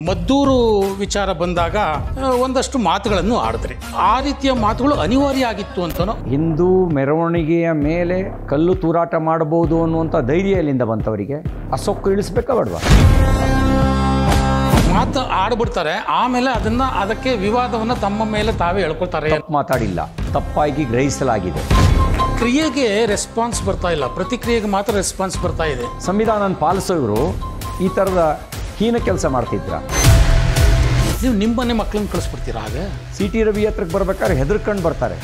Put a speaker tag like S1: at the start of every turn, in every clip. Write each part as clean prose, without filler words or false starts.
S1: ಮದ್ದೂರು ವಿಚಾರ ಬಂದಾಗ ಒಂದಷ್ಟು ಮಾತುಗಳನ್ನು ಆಡಿದ್ರಿ. ಆ ರೀತಿಯ ಮಾತುಗಳು ಅನಿವಾರ್ಯ ಆಗಿತ್ತು ಅಂತನೋ.
S2: ಹಿಂದೂ ಮೆರವಣಿಗೆಯ ಮೇಲೆ ಕಲ್ಲು ತೂರಾಟ ಮಾಡಬಹುದು ಅನ್ನುವಂಥ ಧೈರ್ಯ ಎಲ್ಲಿಂದ ಬಂತವರಿಗೆ? ಆ ಸೊಕ್ಕು ಇಳಿಸ್ಬೇಕಾ ಬೇಡವಾ?
S1: ಮಾತು ಆಡ್ಬಿಡ್ತಾರೆ, ಆಮೇಲೆ ಅದಕ್ಕೆ ವಿವಾದವನ್ನು ತಮ್ಮ ಮೇಲೆ ತಾವೇ ಹೇಳ್ಕೊಳ್ತಾರೆ.
S2: ತಪ್ಪು ಮಾತಾಡಿಲ್ಲ, ತಪ್ಪಾಗಿ ಗ್ರಹಿಸಲಾಗಿದೆ.
S1: ಕ್ರಿಯೆಗೆ ರೆಸ್ಪಾನ್ಸ್ ಬರ್ತಾ ಇಲ್ಲ, ಪ್ರತಿಕ್ರಿಯೆಗೆ ಮಾತ್ರ ರೆಸ್ಪಾನ್ಸ್ ಬರ್ತಾ ಇದೆ.
S2: ಸಂವಿಧಾನ ಪಾಲಿಸೋರು ಈ ಥರದ ಹೀನ ಕೆಲಸ ಮಾಡ್ತಿದ್ರ.
S1: ನೀವು ನಿಮ್ಮನೆ ಮಕ್ಕಳನ್ನ ಕಳಿಸ್ಬಿಡ್ತೀರಾ? ಹಾಗೆ
S2: ಸಿ ಟಿ ರವಿ ಹತ್ರಕ್ಕೆ ಬರ್ಬೇಕಾದ್ರೆ ಹೆದರ್ಕೊಂಡು ಬರ್ತಾರೆ.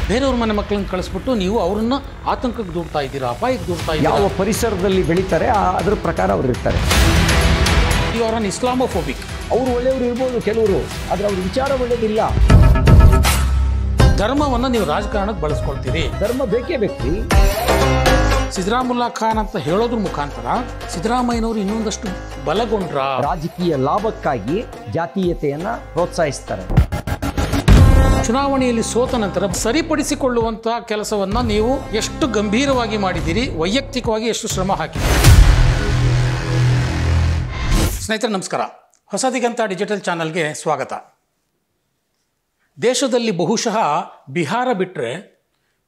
S1: ಬೇರೆಯವ್ರ ಮನೆ ಮಕ್ಕಳನ್ನ ಕಳಿಸ್ಬಿಟ್ಟು ನೀವು ಅವ್ರನ್ನ ಆತಂಕಕ್ಕೆ ದೂಡ್ತಾ ಇದ್ದೀರಾ, ಅಪಾಯಕ್ಕೆ ದೂಡ್ತಾ ಇದ್ದೀರಾ.
S2: ಯಾವ ಪರಿಸರದಲ್ಲಿ ಬೆಳೀತಾರೆ ಅದ್ರ ಪ್ರಕಾರ ಅವ್ರು ಇರ್ತಾರೆ.
S1: ಯು ಆರ್ ಅನ್ ಇಸ್ಲಾಮೋಫೋಬಿಕ್.
S2: ಅವರು ಒಳ್ಳೆಯವರು ಇರ್ಬೋದು ಕೆಲವರು, ಆದರೆ ಅವ್ರ ವಿಚಾರ ಒಳ್ಳೇದಿಲ್ಲ.
S1: ಧರ್ಮವನ್ನು ನೀವು ರಾಜಕಾರಣಕ್ಕೆ ಬಳಸ್ಕೊಳ್ತೀರಿ.
S2: ಧರ್ಮ ಬೇಕೇ ಬೇಕು.
S1: ಸಿದ್ದರಾಮುಲ್ಲಾ ಖಾನ್ ಅಂತ ಹೇಳೋದ್ರ ಮುಖಾಂತರ ಸಿದ್ದರಾಮಯ್ಯನವರು ಇನ್ನೊಂದಷ್ಟು ಬಲಗೊಂಡ್ರ.
S2: ರಾಜಕೀಯ ಲಾಭಕ್ಕಾಗಿ ಜಾತೀಯತೆಯನ್ನ ಪ್ರೋತ್ಸಾಹಿಸ್ತಾರೆ.
S1: ಚುನಾವಣೆಯಲ್ಲಿ ಸೋತ ನಂತರ ಸರಿಪಡಿಸಿಕೊಳ್ಳುವಂಥ ಕೆಲಸವನ್ನ ನೀವು ಎಷ್ಟು ಗಂಭೀರವಾಗಿ ಮಾಡಿದ್ದೀರಿ, ವೈಯಕ್ತಿಕವಾಗಿ ಎಷ್ಟು ಶ್ರಮ ಹಾಕಿದ್ದೀರಿ. ಸ್ನೇಹಿತರೆ ನಮಸ್ಕಾರ, ಹೊಸ ದಿಗಂತ ಡಿಜಿಟಲ್ ಚಾನಲ್ಗೆ ಸ್ವಾಗತ. ದೇಶದಲ್ಲಿ ಬಹುಶಃ ಬಿಹಾರ ಬಿಟ್ಟರೆ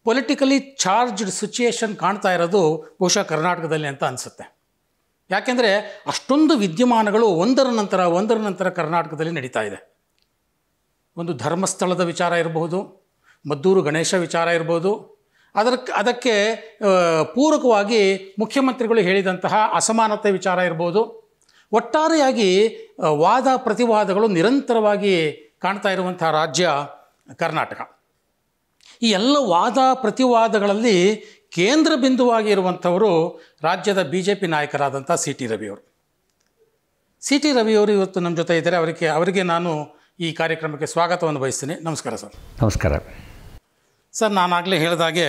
S1: ಪೊಲಿಟಿಕಲಿ ಚಾರ್ಜ್ಡ್ ಸಿಚುಯೇಷನ್ ಕಾಣ್ತಾ ಇರೋದು ಬಹುಶಃ ಕರ್ನಾಟಕದಲ್ಲಿ ಅಂತ ಅನಿಸುತ್ತೆ. ಯಾಕೆಂದರೆ ಅಷ್ಟೊಂದು ವಿದ್ಯಮಾನಗಳು ಒಂದರ ನಂತರ ಕರ್ನಾಟಕದಲ್ಲಿ ನಡೀತಾ ಇದೆ. ಒಂದು ಧರ್ಮಸ್ಥಳದ ವಿಚಾರ ಇರಬಹುದು, ಮದ್ದೂರು ಗಣೇಶ ವಿಚಾರ ಇರ್ಬೋದು, ಅದಕ್ಕೆ ಪೂರಕವಾಗಿ ಮುಖ್ಯಮಂತ್ರಿಗಳು ಹೇಳಿದಂತಹ ಅಸಮಾನತೆ ವಿಚಾರ ಇರ್ಬೋದು. ಒಟ್ಟಾರೆಯಾಗಿ ವಾದ ಪ್ರತಿವಾದಗಳು ನಿರಂತರವಾಗಿ ಕಾಣ್ತಾ ಇರುವಂಥ ರಾಜ್ಯ ಕರ್ನಾಟಕ. ಈ ಎಲ್ಲ ವಾದ ಪ್ರತಿವಾದಗಳಲ್ಲಿ ಕೇಂದ್ರ ಬಿಂದುವಾಗಿ ಇರುವಂಥವರು ರಾಜ್ಯದ BJP ನಾಯಕರಾದಂಥ ಸಿ ಟಿ ರವಿಯವರು. ಸಿ ಟಿ ರವಿಯವರು ಇವತ್ತು ನಮ್ಮ ಜೊತೆ ಇದ್ದಾರೆ. ಅವರಿಗೆ ನಾನು ಈ ಕಾರ್ಯಕ್ರಮಕ್ಕೆ ಸ್ವಾಗತವನ್ನು ಬಯಸ್ತೀನಿ. ನಮಸ್ಕಾರ ಸರ್.
S2: ನಮಸ್ಕಾರ
S1: ಸರ್. ನಾನಾಗಲೇ ಹೇಳಿದಾಗೆ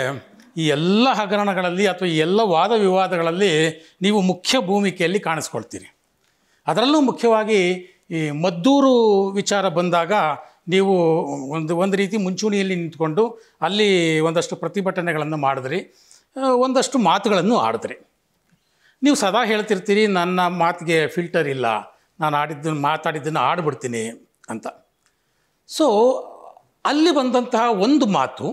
S1: ಈ ಎಲ್ಲ ಹಗರಣಗಳಲ್ಲಿ ಅಥವಾ ಈ ಎಲ್ಲ ವಾದ ವಿವಾದಗಳಲ್ಲಿ ನೀವು ಮುಖ್ಯ ಭೂಮಿಕೆಯಲ್ಲಿ ಕಾಣಿಸ್ಕೊಳ್ತೀರಿ. ಅದರಲ್ಲೂ ಮುಖ್ಯವಾಗಿ ಈ ಮದ್ದೂರು ವಿಚಾರ ಬಂದಾಗ ನೀವು ಒಂದು ರೀತಿ ಮುಂಚೂಣಿಯಲ್ಲಿ ನಿಂತ್ಕೊಂಡು ಅಲ್ಲಿ ಒಂದಷ್ಟು ಪ್ರತಿಭಟನೆಗಳನ್ನು ಮಾಡಿದ್ರಿ, ಒಂದಷ್ಟು ಮಾತುಗಳನ್ನು ಆಡಿದ್ರಿ. ನೀವು ಸದಾ ಹೇಳ್ತಿರ್ತೀರಿ, ನನ್ನ ಮಾತಿಗೆ ಫಿಲ್ಟರ್ ಇಲ್ಲ, ನಾನು ಮಾತಾಡಿದ್ದನ್ನು ಆಡ್ಬಿಡ್ತೀನಿ ಅಂತ. ಸೊ ಅಲ್ಲಿ ಬಂದಂತಹ ಒಂದು ಮಾತು,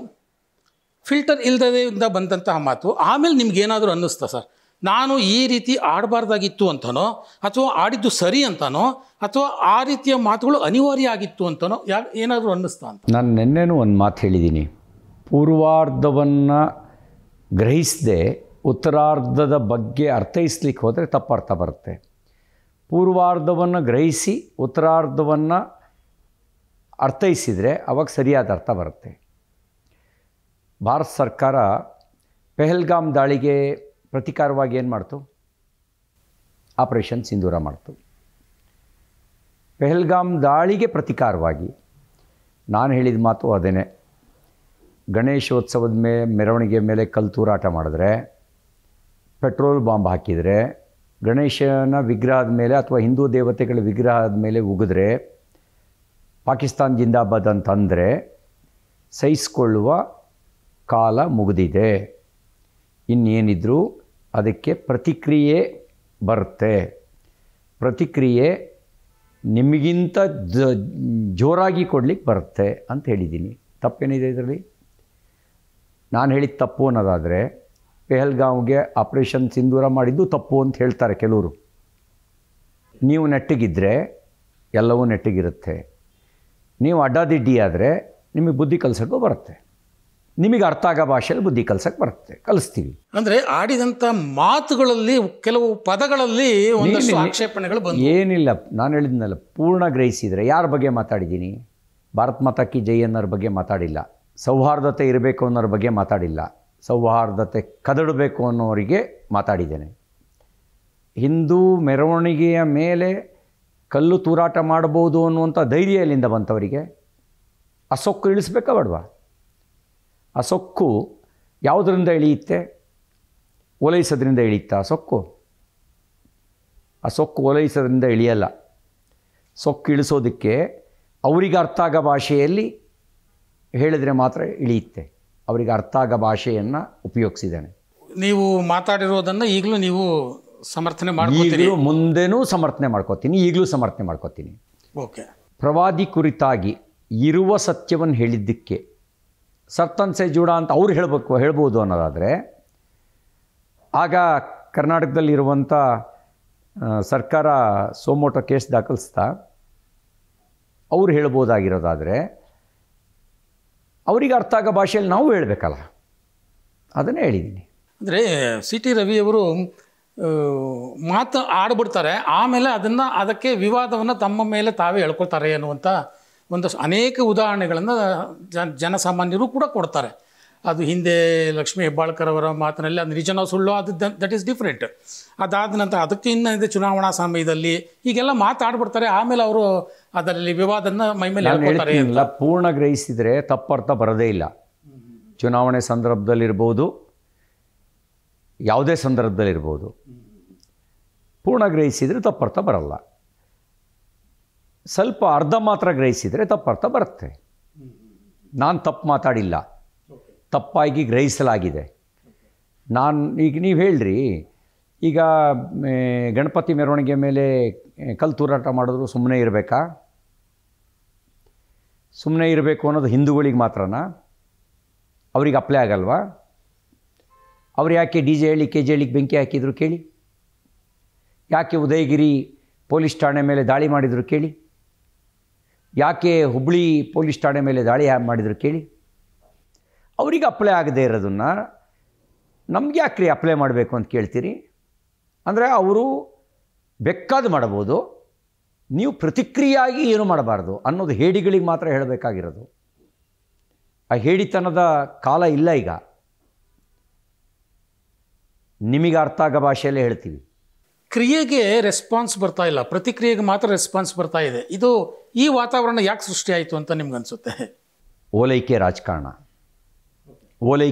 S1: ಫಿಲ್ಟರ್ ಇಲ್ಲದಿಂದ ಬಂದಂತಹ ಮಾತು, ಆಮೇಲೆ ನಿಮ್ಗೇನಾದರೂ ಅನ್ನಿಸ್ತಾ ಸರ್, ನಾನು ಈ ರೀತಿ ಆಡಬಾರ್ದಾಗಿತ್ತು ಅಂತನೋ, ಅಥವಾ ಆಡಿದ್ದು ಸರಿ ಅಂತನೋ, ಅಥವಾ ಆ ರೀತಿಯ ಮಾತುಗಳು ಅನಿವಾರ್ಯ ಆಗಿತ್ತು ಅಂತನೋ ಏನಾದರೂ ಅನ್ನಿಸ್ತಾ ಅಂತ?
S2: ನಾನು ನಿನ್ನೆನೂ ಒಂದು ಮಾತು ಹೇಳಿದ್ದೀನಿ. ಪೂರ್ವಾರ್ಧವನ್ನು ಗ್ರಹಿಸದೆ ಉತ್ತರಾರ್ಧದ ಬಗ್ಗೆ ಅರ್ಥೈಸ್ಲಿಕ್ಕೆ ಹೋದರೆ ತಪ್ಪು ಅರ್ಥ ಬರುತ್ತೆ. ಪೂರ್ವಾರ್ಧವನ್ನು ಗ್ರಹಿಸಿ ಉತ್ತರಾರ್ಧವನ್ನು ಅರ್ಥೈಸಿದರೆ ಅವಾಗ ಸರಿಯಾದ ಅರ್ಥ ಬರುತ್ತೆ. ಭಾರತ ಸರ್ಕಾರ ಪೆಹಲ್ಗಾಮ್ ದಾಳಿಗೆ ಪ್ರತಿಕಾರವಾಗಿ ಏನು ಮಾಡ್ತು? ಆಪರೇಷನ್ ಸಿಂಧೂರ ಮಾಡ್ತು. ಪೆಹಲ್ಗಾಮ್ ದಾಳಿಗೆ ಪ್ರತಿಕಾರವಾಗಿ ನಾನು ಹೇಳಿದ ಮಾತು ಅದೇನೆ. ಗಣೇಶೋತ್ಸವದ ಮೆರವಣಿಗೆ ಮೇಲೆ ಕಲ್ಲು ತೂರಾಟ ಮಾಡಿದ್ರೆ, ಪೆಟ್ರೋಲ್ ಬಾಂಬ್ ಹಾಕಿದರೆ, ಗಣೇಶನ ವಿಗ್ರಹದ ಮೇಲೆ ಅಥವಾ ಹಿಂದೂ ದೇವತೆಗಳ ವಿಗ್ರಹದ ಮೇಲೆ ಉಗಿದ್ರೆ, ಪಾಕಿಸ್ತಾನ್ ಜಿಂದಾಬಾದ್ ಅಂತಂದರೆ ಸಹಿಸಿಕೊಳ್ಳುವ ಕಾಲ ಮುಗಿದಿದೆ. ಇನ್ನೇನಿದ್ರೂ ಅದಕ್ಕೆ ಪ್ರತಿಕ್ರಿಯೆ ಬರುತ್ತೆ. ಪ್ರತಿಕ್ರಿಯೆ ನಿಮಗಿಂತ ಜೋರಾಗಿ ಕೊಡ್ಲಿಕ್ಕೆ ಬರುತ್ತೆ ಅಂತ ಹೇಳಿದ್ದೀನಿ. ತಪ್ಪೇನಿದೆ ಇದರಲ್ಲಿ? ನಾನು ಹೇಳಿದ ತಪ್ಪು ಅನ್ನೋದಾದರೆ, ಪೆಹಲ್ಗಾಮ್ಗೆ ಆಪರೇಷನ್ ಸಿಂಧೂರ ಮಾಡಿದ್ದು ತಪ್ಪು ಅಂತ ಹೇಳ್ತಾರೆ ಕೆಲವರು. ನೀವು ನೆಟ್ಟಗಿದ್ದರೆ ಎಲ್ಲವೂ ನೆಟ್ಟಗಿರುತ್ತೆ. ನೀವು ಅಡ್ಡಾದಿಡ್ಡಿ ಆದರೆ ನಿಮಗೆ ಬುದ್ಧಿ ಕಲಿಸೋಕ್ಕೂ ಬರುತ್ತೆ. ನಿಮಗೆ ಅರ್ಥ ಆಗೋ ಭಾಷೆಯಲ್ಲಿ ಬುದ್ಧಿ ಕಲ್ಸಕ್ಕೆ ಬರುತ್ತೆ, ಕಲಿಸ್ತೀವಿ.
S1: ಅಂದರೆ ಆಡಿದಂಥ ಮಾತುಗಳಲ್ಲಿ ಕೆಲವು ಪದಗಳಲ್ಲಿ ಒಂದಷ್ಟು ಆಕ್ಷೇಪಣೆಗಳು ಬಂದು
S2: ಏನಿಲ್ಲ. ನಾನು ಹೇಳಿದ್ನಲ್ಲ, ಪೂರ್ಣ ಗ್ರಹಿಸಿದರೆ ಯಾರ ಬಗ್ಗೆ ಮಾತಾಡಿದ್ದೀನಿ? ಭಾರತ್ ಮಾತಾ ಕಿ ಜೈ ಅನ್ನೋರ ಬಗ್ಗೆ ಮಾತಾಡಿಲ್ಲ. ಸೌಹಾರ್ದತೆ ಇರಬೇಕು ಅನ್ನೋರ ಬಗ್ಗೆ ಮಾತಾಡಿಲ್ಲ. ಸೌಹಾರ್ದತೆ ಕದಡಬೇಕು ಅನ್ನೋರಿಗೆ ಮಾತಾಡಿದ್ದೇನೆ. ಹಿಂದೂ ಮೆರವಣಿಗೆಯ ಮೇಲೆ ಕಲ್ಲು ತೂರಾಟ ಮಾಡಬಹುದು ಅನ್ನುವಂಥ ಧೈರ್ಯ ಎಲ್ಲಿಂದ ಬಂತವರಿಗೆ? ಆ ಸೊಕ್ಕು ಇಳಿಸ್ಬೇಕಾ ಬೇಡವಾ? ಆ ಸೊಕ್ಕು ಯಾವುದರಿಂದ ಇಳಿಯುತ್ತೆ? ಓಲೈಸೋದ್ರಿಂದ ಇಳಿಯುತ್ತಾ ಆ ಸೊಕ್ಕು? ಆ ಸೊಕ್ಕು ಓಲೈಸೋದ್ರಿಂದ ಇಳಿಯಲ್ಲ. ಸೊಕ್ಕು ಇಳಿಸೋದಕ್ಕೆ ಅವರಿಗೆ ಅರ್ಥ ಆಗೋ ಭಾಷೆಯಲ್ಲಿ ಹೇಳಿದರೆ ಮಾತ್ರ ಇಳಿಯುತ್ತೆ. ಅವರಿಗೆ ಅರ್ಥ ಆಗೋ ಭಾಷೆಯನ್ನು ಉಪಯೋಗಿಸಿದ್ದಾನೆ.
S1: ನೀವು ಮಾತಾಡಿರೋದನ್ನು ಈಗಲೂ ನೀವು ಸಮರ್ಥನೆ ಮಾಡ್ಕೊತೀರಿ?
S2: ಈಗಲೂ ಮುಂದೆನೂ ಸಮರ್ಥನೆ ಮಾಡ್ಕೋತೀನಿ, ಈಗಲೂ ಸಮರ್ಥನೆ ಮಾಡ್ಕೋತೀನಿ.
S1: ಓಕೆ.
S2: ಪ್ರವಾದಿ ಕುರಿತಾಗಿ ಇರುವ ಸತ್ಯವನ್ನು ಹೇಳಿದ್ದಕ್ಕೆ ಸತ್ತನ್ ಸೆ ಜೂಡ ಅಂತ ಅವ್ರು ಹೇಳ್ಬೋದು ಅನ್ನೋದಾದರೆ, ಆಗ ಕರ್ನಾಟಕದಲ್ಲಿರುವಂಥ ಸರ್ಕಾರ ಸೋಮೋಟೋ ಕೇಸ್ ದಾಖಲಿಸ್ತಾ ಅವ್ರು ಹೇಳ್ಬೋದಾಗಿರೋದಾದರೆ, ಅವರಿಗೆ ಅರ್ಥ ಆಗೋ ಭಾಷೆಯಲ್ಲಿ ನಾವು ಹೇಳಬೇಕಲ್ಲ, ಅದನ್ನೇ ಹೇಳಿದ್ದೀನಿ.
S1: ಅಂದರೆ ಸಿ ಟಿ ರವಿಯವರು ಮಾತು ಆಡ್ಬಿಡ್ತಾರೆ, ಆಮೇಲೆ ಅದಕ್ಕೆ ವಿವಾದವನ್ನು ತಮ್ಮ ಮೇಲೆ ತಾವೇ ಹೇಳ್ಕೊಳ್ತಾರೆ ಅನ್ನುವಂಥ ಒಂದಷ್ಟು ಅನೇಕ ಉದಾಹರಣೆಗಳನ್ನು ಜನಸಾಮಾನ್ಯರು ಕೂಡ ಕೊಡ್ತಾರೆ. ಅದು ಹಿಂದೆ ಲಕ್ಷ್ಮೀ ಹೆಬ್ಬಾಳ್ಕರ್ ಅವರ ಮಾತಿನಲ್ಲಿ ಅದು ನಿಜನೋ ಸುಳ್ಳು, ಅದು ದಟ್ ಈಸ್ ಡಿಫ್ರೆಂಟ್. ಅದಾದ ನಂತರ ಅದಕ್ಕೆ ಇನ್ನೂ ಚುನಾವಣಾ ಸಮಯದಲ್ಲಿ ಹೀಗೆಲ್ಲ ಮಾತಾಡ್ಬಿಡ್ತಾರೆ, ಆಮೇಲೆ ಅವರು ಅದರಲ್ಲಿ ವಿವಾದನ ಮೈಮೇಲೆ ಹೇಳ್ಕೊಳ್ತಾರೆ.
S2: ಪೂರ್ಣ ಗ್ರಹಿಸಿದರೆ ತಪ್ಪರ್ಥ ಬರೋದೇ ಇಲ್ಲ. ಚುನಾವಣೆ ಸಂದರ್ಭದಲ್ಲಿರ್ಬೋದು, ಯಾವುದೇ ಸಂದರ್ಭದಲ್ಲಿರ್ಬೋದು, ಪೂರ್ಣ ಗ್ರಹಿಸಿದರೆ ತಪ್ಪರ್ಥ ಬರಲ್ಲ. ಸ್ವಲ್ಪ ಅರ್ಧ ಮಾತ್ರ ಗ್ರಹಿಸಿದರೆ ತಪ್ಪರ್ಥ ಬರುತ್ತೆ. ನಾನು ತಪ್ಪು ಮಾತಾಡಿಲ್ಲ, ತಪ್ಪಾಗಿ ಗ್ರಹಿಸಲಾಗಿದೆ. ಈಗ ನೀವು ಹೇಳ್ರಿ, ಈಗ ಗಣಪತಿ ಮೆರವಣಿಗೆ ಮೇಲೆ ಕಲ್ಲು ತೂರಾಟ ಮಾಡಿದ್ರು ಸುಮ್ಮನೆ ಇರಬೇಕಾ? ಸುಮ್ಮನೆ ಇರಬೇಕು ಅನ್ನೋದು ಹಿಂದೂಗಳಿಗೆ ಮಾತ್ರನಾ? ಅವ್ರಿಗೆ ಅಪ್ಲೈ ಆಗಲ್ವಾ? ಅವ್ರು ಯಾಕೆ ಡಿ ಜೆ ಹೇಳಿ ಕೆ ಜೆ ಹೇಳಿಗೆ ಬೆಂಕಿ ಹಾಕಿದ್ರು ಕೇಳಿ? ಯಾಕೆ ಉದಯಗಿರಿ ಪೊಲೀಸ್ ಠಾಣೆ ಮೇಲೆ ದಾಳಿ ಮಾಡಿದರು ಕೇಳಿ? ಯಾಕೆ ಹುಬ್ಬಳ್ಳಿ ಪೊಲೀಸ್ ಠಾಣೆ ಮೇಲೆ ದಾಳಿ ಮಾಡಿದರು ಕೇಳಿ? ಅವರಿಗೆ ಅಪ್ಲೈ ಆಗದೇ ಇರೋದನ್ನು ನಮ್ಗೆ ಯಾಕ್ರಿ ಅಪ್ಲೈ ಮಾಡಬೇಕು ಅಂತ ಕೇಳ್ತೀರಿ? ಅಂದರೆ ಅವರು ಬೇಕಾದ ಮಾಡ್ಬೋದು, ನೀವು ಪ್ರತಿಕ್ರಿಯೆಯಾಗಿ ಏನು ಮಾಡಬಾರ್ದು ಅನ್ನೋದು ಹೇಡಿಗಳಿಗೆ ಮಾತ್ರ ಹೇಳಬೇಕಾಗಿರೋದು. ಆ ಹೇಡಿತನದ ಕಾಲ ಇಲ್ಲ ಈಗ. ನಿಮಗೆ ಅರ್ಥ ಆಗೋ ಭಾಷೆಯಲ್ಲೇ ಹೇಳ್ತೀವಿ.
S1: ಕ್ರಿಯೆಗೆ ರೆಸ್ಪಾನ್ಸ್ ಬರ್ತಾ ಇಲ್ಲ, ಪ್ರತಿಕ್ರಿಯೆಗೆ ಮಾತ್ರ ರೆಸ್ಪಾನ್ಸ್ ಬರ್ತಾ ಇದೆ. ಇದು ಈ ವಾತಾವರಣ ಯಾಕೆ ಸೃಷ್ಟಿಯಾಯಿತು ಅಂತ ನಿಮ್ಗೆ ಅನಿಸುತ್ತೆ? ಓಲೈಕೆ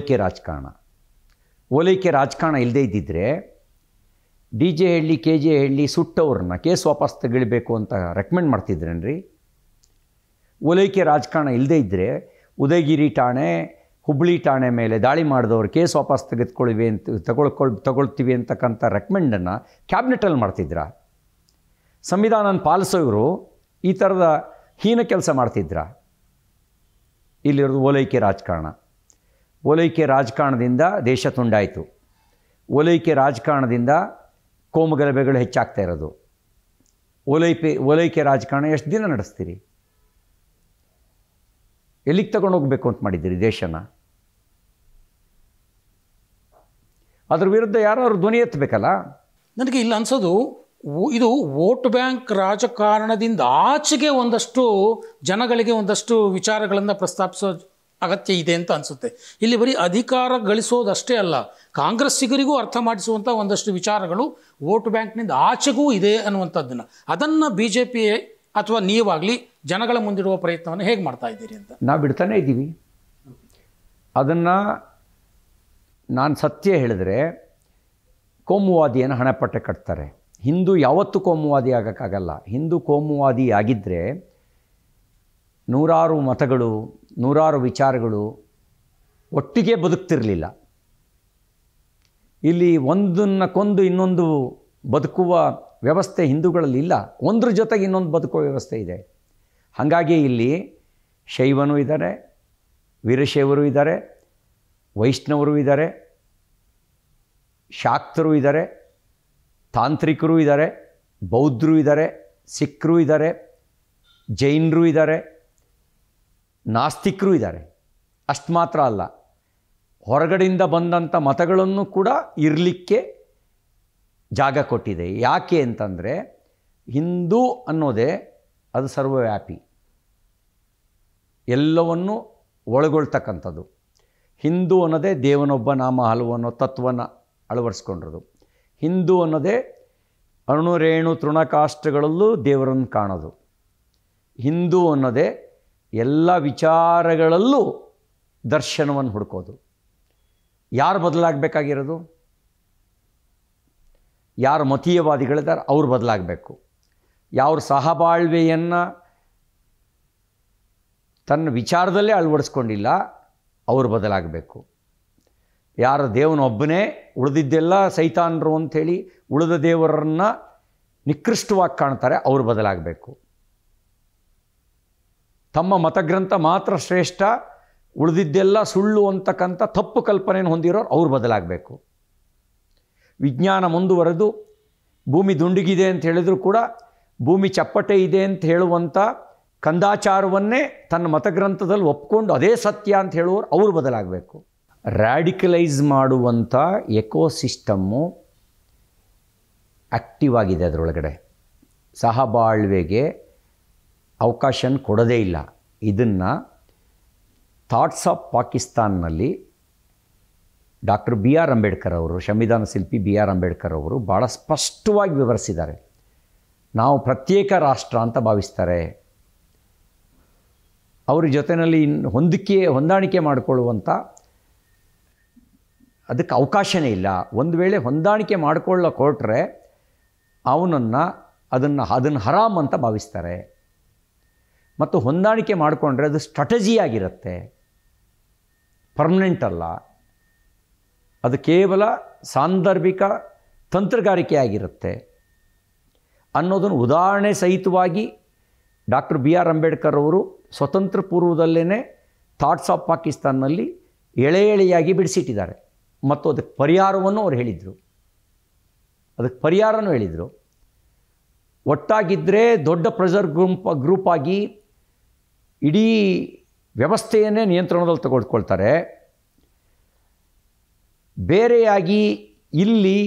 S1: ರಾಜಕಾರಣ ಇಲ್ಲದೇ ಇದ್ದಿದ್ದರೆ ಡಿ ಜೆ ಹೇಳಿ ಕೆ ಜೆ ಹೇಳಿ ಸುಟ್ಟವ್ರನ್ನ ಕೇಸ್ ವಾಪಸ್ ತಗೊಳ್ಬೇಕು ಅಂತ ರೆಕಮೆಂಡ್ ಮಾಡ್ತಿದ್ರೇನ್ರಿ? ಓಲೈಕೆ ರಾಜಕಾರಣ ಇಲ್ಲದೇ ಇದ್ದರೆ ಉದಯಗಿರಿ ಠಾಣೆ, ಹುಬ್ಬಳ್ಳಿ ಠಾಣೆ ಮೇಲೆ ದಾಳಿ ಮಾಡಿದವ್ರು ಕೇಸ್ ವಾಪಸ್ ತಗೊಳ್ತೀವಿ ಅಂತಕ್ಕಂಥ ರೆಕಮೆಂಡನ್ನು ಕ್ಯಾಬಿನೆಟಲ್ಲಿ ಮಾಡ್ತಿದ್ರ? ಸಂವಿಧಾನ ಪಾಲಿಸೋರು ಈ ಥರದ ಹೀನ ಕೆಲಸ ಮಾಡ್ತಿದ್ರ? ಇಲ್ಲಿರೋದು ಓಲೈಕೆ ರಾಜಕಾರಣದಿಂದ ದೇಶ ತುಂಡಾಯಿತು. ಓಲೈಕೆ ರಾಜಕಾರಣದಿಂದ ಕೋಮುಗಲಭೆಗಳು ಹೆಚ್ಚಾಗ್ತಾ ಇರೋದು. ಓಲೈಕೆ ರಾಜಕಾರಣ ಎಷ್ಟು ದಿನ ನಡೆಸ್ತೀರಿ? ಎಲ್ಲಿಗೆ ತಗೊಂಡೋಗ್ಬೇಕು ಅಂತ ಮಾಡಿದ್ದೀರಿ ದೇಶನ? ಅದ್ರ ವಿರುದ್ಧ ಯಾರು ಧ್ವನಿ ಎತ್ತಬೇಕಲ್ಲ. ನನಗೆ ಇಲ್ಲಿ ಅನ್ಸೋದು, ಇದು ವೋಟ್ ಬ್ಯಾಂಕ್ ರಾಜಕಾರಣದಿಂದ ಆಚೆಗೆ ಒಂದಷ್ಟು ಜನಗಳಿಗೆ ಒಂದಷ್ಟು ವಿಚಾರಗಳನ್ನು ಪ್ರಸ್ತಾಪಿಸೋ ಅಗತ್ಯ ಇದೆ ಅಂತ ಅನಿಸುತ್ತೆ. ಇಲ್ಲಿ ಬರೀ ಅಧಿಕಾರ ಗಳಿಸೋದಷ್ಟೇ ಅಲ್ಲ, ಕಾಂಗ್ರೆಸ್ಸಿಗರಿಗೂ ಅರ್ಥ ಮಾಡಿಸುವಂಥ ಒಂದಷ್ಟು ವಿಚಾರಗಳು ವೋಟ್ ಬ್ಯಾಂಕ್ನಿಂದ ಆಚೆಗೂ ಇದೆ ಅನ್ನುವಂಥದ್ದನ್ನು, ಅದನ್ನು ಬಿ ಜೆ ಪಿ ಅಥವಾ ನೀವಾಗಲಿ ಜನಗಳ ಮುಂದಿಡುವ ಪ್ರಯತ್ನವನ್ನು ಹೇಗೆ ಮಾಡ್ತಾ ಇದ್ದೀರಿ ಅಂತ?
S2: ನಾವು ಬಿಡ್ತಾನೆ ಇದ್ದೀವಿ ಅದನ್ನು. ನಾನು ಸತ್ಯ ಹೇಳಿದ್ರೆ ಕೋಮುವಾದಿಯನ್ನು ಹಣೆಪಟ್ಟೆ ಕಟ್ತಾರೆ. ಹಿಂದೂ ಯಾವತ್ತೂ ಕೋಮುವಾದಿ ಆಗೋಕ್ಕಾಗಲ್ಲ. ಹಿಂದೂ ಕೋಮುವಾದಿ ಆಗಿದ್ದರೆ ನೂರಾರು ಮತಗಳು, ನೂರಾರು ವಿಚಾರಗಳು ಒಟ್ಟಿಗೆ ಬದುಕ್ತಿರಲಿಲ್ಲ. ಇಲ್ಲಿ ಒಂದನ್ನು ಕೊಂದು ಇನ್ನೊಂದು ಬದುಕುವ ವ್ಯವಸ್ಥೆ ಹಿಂದೂಗಳಲ್ಲಿ ಇಲ್ಲ. ಒಂದ್ರ ಜೊತೆಗೆ ಇನ್ನೊಂದು ಬದುಕುವ ವ್ಯವಸ್ಥೆ ಇದೆ. ಹಾಗಾಗಿ ಇಲ್ಲಿ ಶೈವನೂ ಇದ್ದಾರೆ, ವೀರಶೈವರು ಇದ್ದಾರೆ, ವೈಷ್ಣವರು ಇದ್ದಾರೆ, ಶಾಕ್ತರು ಇದ್ದಾರೆ, ತಾಂತ್ರಿಕರು ಇದ್ದಾರೆ, ಬೌದ್ಧರು ಇದ್ದಾರೆ, ಸಿಖ್ರು ಇದ್ದಾರೆ, ಜೈನರು ಇದ್ದಾರೆ, ನಾಸ್ತಿಕರು ಇದ್ದಾರೆ. ಅಷ್ಟು ಮಾತ್ರ ಅಲ್ಲ, ಹೊರಗಡೆಯಿಂದ ಬಂದಂಥ ಮತಗಳನ್ನು ಕೂಡ ಇರಲಿಕ್ಕೆ ಜಾಗ ಕೊಟ್ಟಿದೆ. ಯಾಕೆ ಅಂತಂದರೆ ಹಿಂದೂ ಅನ್ನೋದೇ ಅದು ಸರ್ವವ್ಯಾಪಿ, ಎಲ್ಲವನ್ನು ಒಳಗೊಳ್ತಕ್ಕಂಥದ್ದು. ಹಿಂದೂ ಅನ್ನೋದೇ ದೇವನೊಬ್ಬ ನಾಮ ಹಲವು ಅನ್ನೋ ತತ್ವವನ್ನು ಅಳವಡಿಸ್ಕೊಂಡಿರೋದು. ಹಿಂದೂ ಅನ್ನೋದೇ ಅಣುರೇಣು ತೃಣಕಾಷ್ಟಗಳಲ್ಲೂ ದೇವರನ್ನು ಕಾಣೋದು. ಹಿಂದೂ ಅನ್ನೋದೇ ಎಲ್ಲ ವಿಚಾರಗಳಲ್ಲೂ ದರ್ಶನವನ್ನು ಹುಡುಕೋದು. ಯಾರು ಬದಲಾಗಬೇಕಾಗಿರೋದು? ಯಾರು ಮತೀಯವಾದಿಗಳಿದ್ದಾರೆ ಅವ್ರು ಬದಲಾಗಬೇಕು. ಯಾರು ಸಹಬಾಳ್ವೆಯನ್ನು ತನ್ನ ವಿಚಾರದಲ್ಲೇ ಅಳವಡಿಸ್ಕೊಂಡಿಲ್ಲ ಅವರು ಬದಲಾಗಬೇಕು. ಯಾರ ದೇವನೊಬ್ಬನೇ, ಉಳಿದಿದ್ದೆಲ್ಲ ಸೈತಾನರು ಅಂಥೇಳಿ ಉಳಿದ ದೇವರನ್ನು ನಿಕೃಷ್ಟವಾಗಿ ಕಾಣ್ತಾರೆ, ಅವರು ಬದಲಾಗಬೇಕು. ತಮ್ಮ ಮತಗ್ರಂಥ ಮಾತ್ರ ಶ್ರೇಷ್ಠ, ಉಳಿದಿದ್ದೆಲ್ಲ ಸುಳ್ಳು ಅಂತಕ್ಕಂಥ ತಪ್ಪು ಕಲ್ಪನೆಯನ್ನು ಹೊಂದಿರೋರು ಅವ್ರು ಬದಲಾಗಬೇಕು. ವಿಜ್ಞಾನ ಮುಂದುವರೆದು ಭೂಮಿ ದುಂಡಿಗಿದೆ ಅಂತ ಹೇಳಿದ್ರು ಕೂಡ ಭೂಮಿ ಚಪ್ಪಟೆ ಇದೆ ಅಂತ ಹೇಳುವಂಥ ಕಂದಾಚಾರವನ್ನೇ ತನ್ನ ಮತಗ್ರಂಥದಲ್ಲಿ ಒಪ್ಕೊಂಡು ಅದೇ ಸತ್ಯ ಅಂತ ಹೇಳುವವರು ಅವರು ಬದಲಾಗಬೇಕು. ರ್ಯಾಡಿಕಲೈಸ್ ಮಾಡುವಂಥ ಎಕೋಸಿಸ್ಟಮ್ಮು ಆ್ಯಕ್ಟಿವ್ ಆಗಿದೆ. ಅದರೊಳಗಡೆ ಸಹಬಾಳ್ವೆಗೆ ಅವಕಾಶ ಕೊಡೋದೇ ಇಲ್ಲ. ಇದನ್ನು ಥಾಟ್ಸ್ ಆಫ್ ಪಾಕಿಸ್ತಾನ್ನಲ್ಲಿ ಡಾಕ್ಟರ್ ಬಿ ಆರ್ ಅಂಬೇಡ್ಕರ್ ಅವರು, ಸಂವಿಧಾನ ಶಿಲ್ಪಿ ಬಿ ಆರ್ ಅಂಬೇಡ್ಕರ್ ಅವರು ಭಾಳ ಸ್ಪಷ್ಟವಾಗಿ ವಿವರಿಸಿದ್ದಾರೆ. ನಾವು ಪ್ರತ್ಯೇಕ ರಾಷ್ಟ್ರ ಅಂತ ಭಾವಿಸ್ತಾರೆ. ಅವ್ರ ಜೊತೆಯಲ್ಲಿ ಹೊಂದಾಣಿಕೆ ಮಾಡಿಕೊಳ್ಳುವಂಥ ಅದಕ್ಕೆ ಅವಕಾಶವೇ ಇಲ್ಲ. ಒಂದು ವೇಳೆ ಹೊಂದಾಣಿಕೆ ಮಾಡಿಕೊಳ್ಳೋಕೆ ಹೊರಟ್ರೆ ಅದನ್ನು ಹರಾಮ್ ಅಂತ ಭಾವಿಸ್ತಾರೆ. ಮತ್ತು ಹೊಂದಾಣಿಕೆ ಮಾಡಿಕೊಂಡ್ರೆ ಅದು ಸ್ಟ್ರಾಟಜಿ ಆಗಿರುತ್ತೆ, ಪರ್ಮನೆಂಟ್ ಅಲ್ಲ. ಅದು ಕೇವಲ ಸಾಂದರ್ಭಿಕ ತಂತ್ರಗಾರಿಕೆ ಆಗಿರುತ್ತೆ ಅನ್ನೋದನ್ನು ಉದಾಹರಣೆ ಸಹಿತವಾಗಿ ಡಾಕ್ಟರ್ ಬಿ ಆರ್ ಅಂಬೇಡ್ಕರ್ ಅವರು ಸ್ವತಂತ್ರ ಪೂರ್ವದಲ್ಲೇ ಥಾಟ್ಸ್ ಆಫ್ ಪಾಕಿಸ್ತಾನ್ನಲ್ಲಿ ಎಳೆಯಾಗಿ ಬಿಡಿಸಿಟ್ಟಿದ್ದಾರೆ. ಮತ್ತು ಅದಕ್ಕೆ ಪರಿಹಾರವನ್ನು ಅವರು ಹೇಳಿದರು. ಒಟ್ಟಾಗಿದ್ದರೆ ದೊಡ್ಡ ಪ್ರೆಷರ್ ಗ್ರೂಪ್ ಆಗಿ ಇಡೀ ವ್ಯವಸ್ಥೆಯನ್ನೇ ನಿಯಂತ್ರಣದಲ್ಲಿ ತೆಗೆದುಕೊಳ್ತಾರೆ. ಬೇರೆಯಾಗಿ ಇಲ್ಲಿ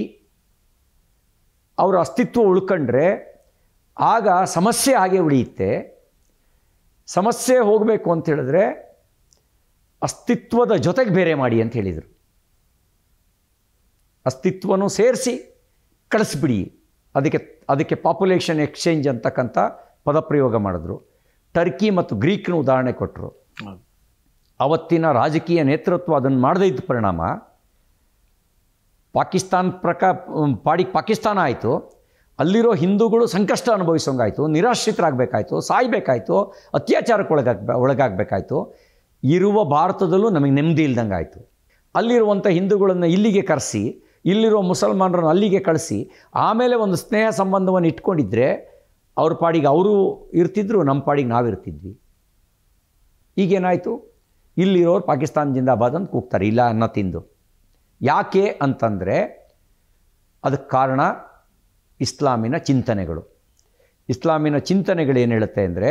S2: ಅವರ ಅಸ್ತಿತ್ವ ಉಳ್ಕೊಂಡ್ರೆ ಆಗ ಸಮಸ್ಯೆ ಹಾಗೆ ಉಳಿಯುತ್ತೆ. ಸಮಸ್ಯೆ ಹೋಗಬೇಕು ಅಂತ ಹೇಳಿದ್ರೆ ಅಸ್ತಿತ್ವದ ಜೊತೆಗೆ ಬೇರೆ ಮಾಡಿ ಅಂತ ಹೇಳಿದರು. ಅಸ್ತಿತ್ವನೂ ಸೇರಿಸಿ ಕಳಿಸ್ಬಿಡಿ, ಅದಕ್ಕೆ ಪಾಪ್ಯುಲೇಷನ್ ಎಕ್ಸ್ಚೇಂಜ್ ಅಂತಕ್ಕಂಥ ಪದಪ್ರಯೋಗ ಮಾಡಿದ್ರು. ಟರ್ಕಿ ಮತ್ತು ಗ್ರೀಕ್ನ ಉದಾಹರಣೆ ಕೊಟ್ಟರು. ಅವತ್ತಿನ ರಾಜಕೀಯ ನೇತೃತ್ವ ಅದನ್ನು ಮಾಡದೇ ಇದ್ದ ಪರಿಣಾಮ ಪಾಕಿಸ್ತಾನ ಆಯಿತು. ಅಲ್ಲಿರೋ ಹಿಂದೂಗಳು ಸಂಕಷ್ಟ ಅನುಭವಿಸೋಂಗಾಯಿತು, ನಿರಾಶ್ರಿತರಾಗಬೇಕಾಯ್ತು, ಸಾಯಬೇಕಾಯ್ತು, ಅತ್ಯಾಚಾರಕ್ಕೆ ಒಳಗಾಗಬೇಕಾಯ್ತು. ಇರುವ ಭಾರತದಲ್ಲೂ ನಮಗೆ ನೆಮ್ಮದಿ ಇಲ್ದಂಗೆ ಆಯಿತು. ಅಲ್ಲಿರುವಂಥ ಹಿಂದೂಗಳನ್ನು ಇಲ್ಲಿಗೆ ಕರೆಸಿ, ಇಲ್ಲಿರೋ ಮುಸಲ್ಮಾನರನ್ನು ಅಲ್ಲಿಗೆ ಕಳಿಸಿ, ಆಮೇಲೆ ಒಂದು ಸ್ನೇಹ ಸಂಬಂಧವನ್ನು ಇಟ್ಕೊಂಡಿದ್ದರೆ ಅವ್ರ ಪಾಡಿಗೆ ಅವರು ಇರ್ತಿದ್ರು, ನಮ್ಮ ಪಾಡಿಗೆ ನಾವಿರ್ತಿದ್ವಿ. ಈಗೇನಾಯಿತು? ಇಲ್ಲಿರೋರು ಪಾಕಿಸ್ತಾನ ಜಿಂದಾಬಾದ್ ಅಂತ ಕೂಗ್ತಾರೆ, ಇಲ್ಲ ಅನ್ನ ತಿಂದು. ಯಾಕೆ ಅಂತಂದರೆ ಅದಕ್ಕೆ ಕಾರಣ ಇಸ್ಲಾಮಿನ ಚಿಂತನೆಗಳು. ಇಸ್ಲಾಮಿನ ಚಿಂತನೆಗಳೇನು ಹೇಳುತ್ತೆ ಅಂದರೆ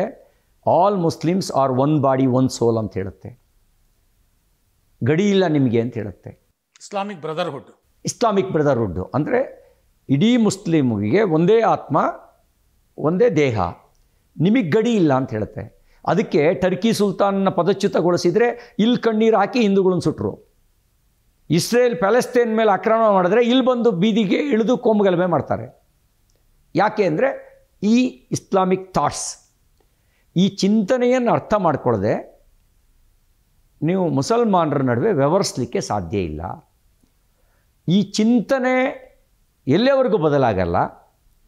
S2: all Muslims are one body one soul ಅಂತ ಹೇಳುತ್ತೆ. ಗಡಿ ಇಲ್ಲ ನಿಮಗೆ ಅಂತ ಹೇಳುತ್ತೆ.
S1: ಇಸ್ಲಾಮಿಕ್ ಬ್ರದರ್ಹುಡ್ ಅಂದರೆ ಇಡೀ ಮುಸ್ಲಿಮಿಗೆ ಒಂದೇ ಆತ್ಮ, ಒಂದೇ ದೇಹ, ನಿಮಗೆ ಗಡಿ ಇಲ್ಲ ಅಂತ ಹೇಳುತ್ತೆ. ಅದಕ್ಕೆ ಟರ್ಕಿ ಸುಲ್ತಾನ್ನ ಪದಚ್ಯುತಗೊಳಿಸಿದರೆ ಇಲ್ಲಿ ಕಣ್ಣೀರು ಹಾಕಿ ಹಿಂದೂಗಳನ್ನು ಸುಟ್ಟರು. ಇಸ್ರೇಲ್ ಪ್ಯಾಲೆಸ್ತೇನ್ ಮೇಲೆ ಆಕ್ರಮಣ ಮಾಡಿದ್ರೆ ಇಲ್ಲಿ ಬಂದು ಬೀದಿಗೆ ಇಳಿದು ಕೊಂಬುಗಲಭೆ ಮಾಡ್ತಾರೆ. ಯಾಕೆ ಅಂದರೆ ಈ ಇಸ್ಲಾಮಿಕ್ ಥಾಟ್ಸ್, ಈ ಚಿಂತನೆಯನ್ನು ಅರ್ಥ ಮಾಡಿಕೊಳ್ಳದೆ ನೀವು ಮುಸಲ್ಮಾನರ ನಡುವೆ ವ್ಯವಹರಿಸಲಿಕ್ಕೆ ಸಾಧ್ಯ ಇಲ್ಲ. ಈ ಚಿಂತನೆ ಎಲ್ಲಿವರೆಗೂ ಬದಲಾಗಲ್ಲ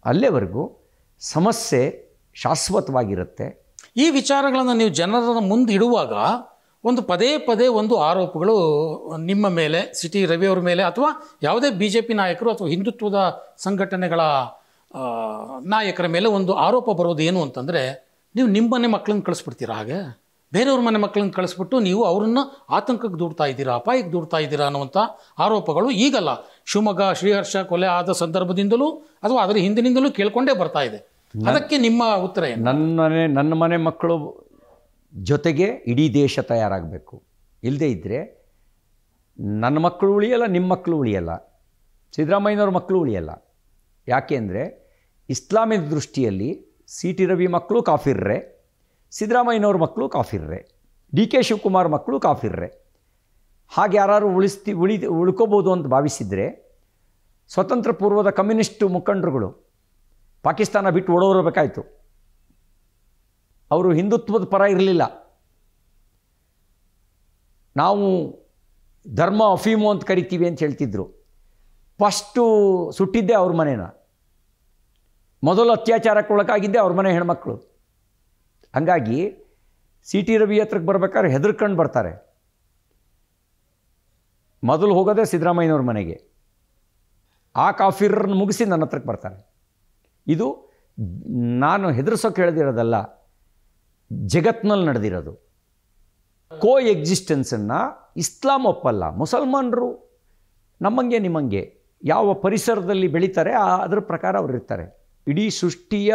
S1: ಅಲ್ಲಿವರೆಗೂ ಸಮಸ್ಯೆ ಶಾಶ್ವತವಾಗಿರುತ್ತೆ. ಈ ವಿಚಾರಗಳನ್ನು ನೀವು ಜನರ ಮುಂದೆ ಇಡುವಾಗ ಪದೇ ಪದೇ ಆರೋಪಗಳು ನಿಮ್ಮ ಮೇಲೆ, ಸಿಟಿ ರವಿಯವ್ರ ಮೇಲೆ, ಅಥವಾ ಯಾವುದೇ BJP ನಾಯಕರು ಅಥವಾ ಹಿಂದುತ್ವದ ಸಂಘಟನೆಗಳ ನಾಯಕರ ಮೇಲೆ ಆರೋಪ ಬರೋದು ಏನು ಅಂತಂದರೆ, ನೀವು ನಿಮ್ಮ ಮನೆ ಮಕ್ಕಳನ್ನ ಕಳಿಸ್ಬಿಡ್ತೀರಾ, ಹಾಗೆ ಬೇರೆಯವ್ರ ಮನೆ ಮಕ್ಕಳನ್ನ ಕಳಿಸ್ಬಿಟ್ಟು ನೀವು ಅವರನ್ನು ಆತಂಕಕ್ಕೆ ದೂಡ್ತಾ ಇದ್ದೀರಾ, ಅಪಾಯಕ್ಕೆ ದೂಡ್ತಾ ಇದ್ದೀರಾ ಅನ್ನುವಂಥ ಆರೋಪಗಳು ಈಗಲ್ಲ, ಶಿವಮೊಗ್ಗ ಶ್ರೀಹರ್ಷ ಕೊಲೆ ಆದ ಸಂದರ್ಭದಿಂದಲೂ ಅಥವಾ ಅದರ ಹಿಂದಿನಿಂದಲೂ ಕೇಳ್ಕೊಂಡೇ ಬರ್ತಾ ಇದೆ. ಅದಕ್ಕೆ ನಿಮ್ಮ ಉತ್ತರ ಏನು?
S2: ನನ್ನ ಮನೆ ಮಕ್ಕಳು ಜೊತೆಗೆ ಇಡೀ ದೇಶ ತಯಾರಾಗಬೇಕು. ಇಲ್ಲದೇ ಇದ್ದರೆ ನನ್ನ ಮಕ್ಕಳು ಉಳಿಯಲ್ಲ, ನಿಮ್ಮ ಮಕ್ಕಳು ಉಳಿಯಲ್ಲ, ಸಿದ್ದರಾಮಯ್ಯನವ್ರ ಮಕ್ಕಳು ಉಳಿಯಲ್ಲ. ಯಾಕೆ ಅಂದರೆ ಇಸ್ಲಾಮಿನ ದೃಷ್ಟಿಯಲ್ಲಿ CT ರವಿ ಮಕ್ಕಳು ಕಾಫಿರ್ರೆ, ಸಿದ್ದರಾಮಯ್ಯನವ್ರ ಮಕ್ಕಳು ಕಾಫಿರ್ರೆ, DK ಶಿವಕುಮಾರ್ ಮಕ್ಕಳು ಕಾಫಿರ್ರೆ. ಹಾಗೆ ಯಾರು ಉಳ್ಕೋಬೋದು ಅಂತ ಭಾವಿಸಿದರೆ ಸ್ವತಂತ್ರ ಪೂರ್ವದ ಕಮ್ಯುನಿಸ್ಟು ಮುಖಂಡರುಗಳು ಪಾಕಿಸ್ತಾನ ಬಿಟ್ಟು ಓಡೋರಬೇಕಾಯಿತು. ಅವರು ಹಿಂದುತ್ವದ ಪರ ಇರಲಿಲ್ಲ. ನಾವು ಧರ್ಮ ಅಫೀಮು ಅಂತ ಕರಿತೀವಿ ಅಂತ ಹೇಳ್ತಿದ್ರು. ಫಸ್ಟು ಸುಟ್ಟಿದ್ದೆ ಅವ್ರ ಮನೇನ, ಮೊದಲು ಅತ್ಯಾಚಾರಕ್ಕೆ ಒಳಗಾಗಿದ್ದೆ ಅವ್ರ ಮನೆ ಹೆಣ್ಮಕ್ಳು. ಹಂಗಾಗಿ CT ರವಿ ಹತ್ರಕ್ಕೆ ಬರ್ಬೇಕಾದ್ರೆ ಹೆದರ್ಕೊಂಡು ಬರ್ತಾರೆ. ಮೊದಲು ಹೋಗೋದೇ ಸಿದ್ದರಾಮಯ್ಯನವ್ರ ಮನೆಗೆ. ಆ ಕಾಫಿರನ್ನು ಮುಗಿಸಿ ನನ್ನ ಹತ್ರಕ್ಕೆ ಬರ್ತಾರೆ. ಇದು ನಾನು ಹೆದರ್ಸೋಕೆ ಹೇಳ್ದಿರೋದಲ್ಲ, ಜಗತ್ನಲ್ಲಿ ನಡೆದಿರೋದು. ಕೋ ಎಕ್ಸಿಸ್ಟೆನ್ಸನ್ನು ಇಸ್ಲಾಂ ಒಪ್ಪಲ್ಲ. ಮುಸಲ್ಮಾನರು ನಮ್ಮಂಗೆ ನಿಮ್ಮಂಗೆ ಯಾವ ಪರಿಸರದಲ್ಲಿ ಬೆಳೀತಾರೆ ಅದರ ಪ್ರಕಾರ ಅವರು ಇರ್ತಾರೆ. ಇಡೀ ಸೃಷ್ಟಿಯ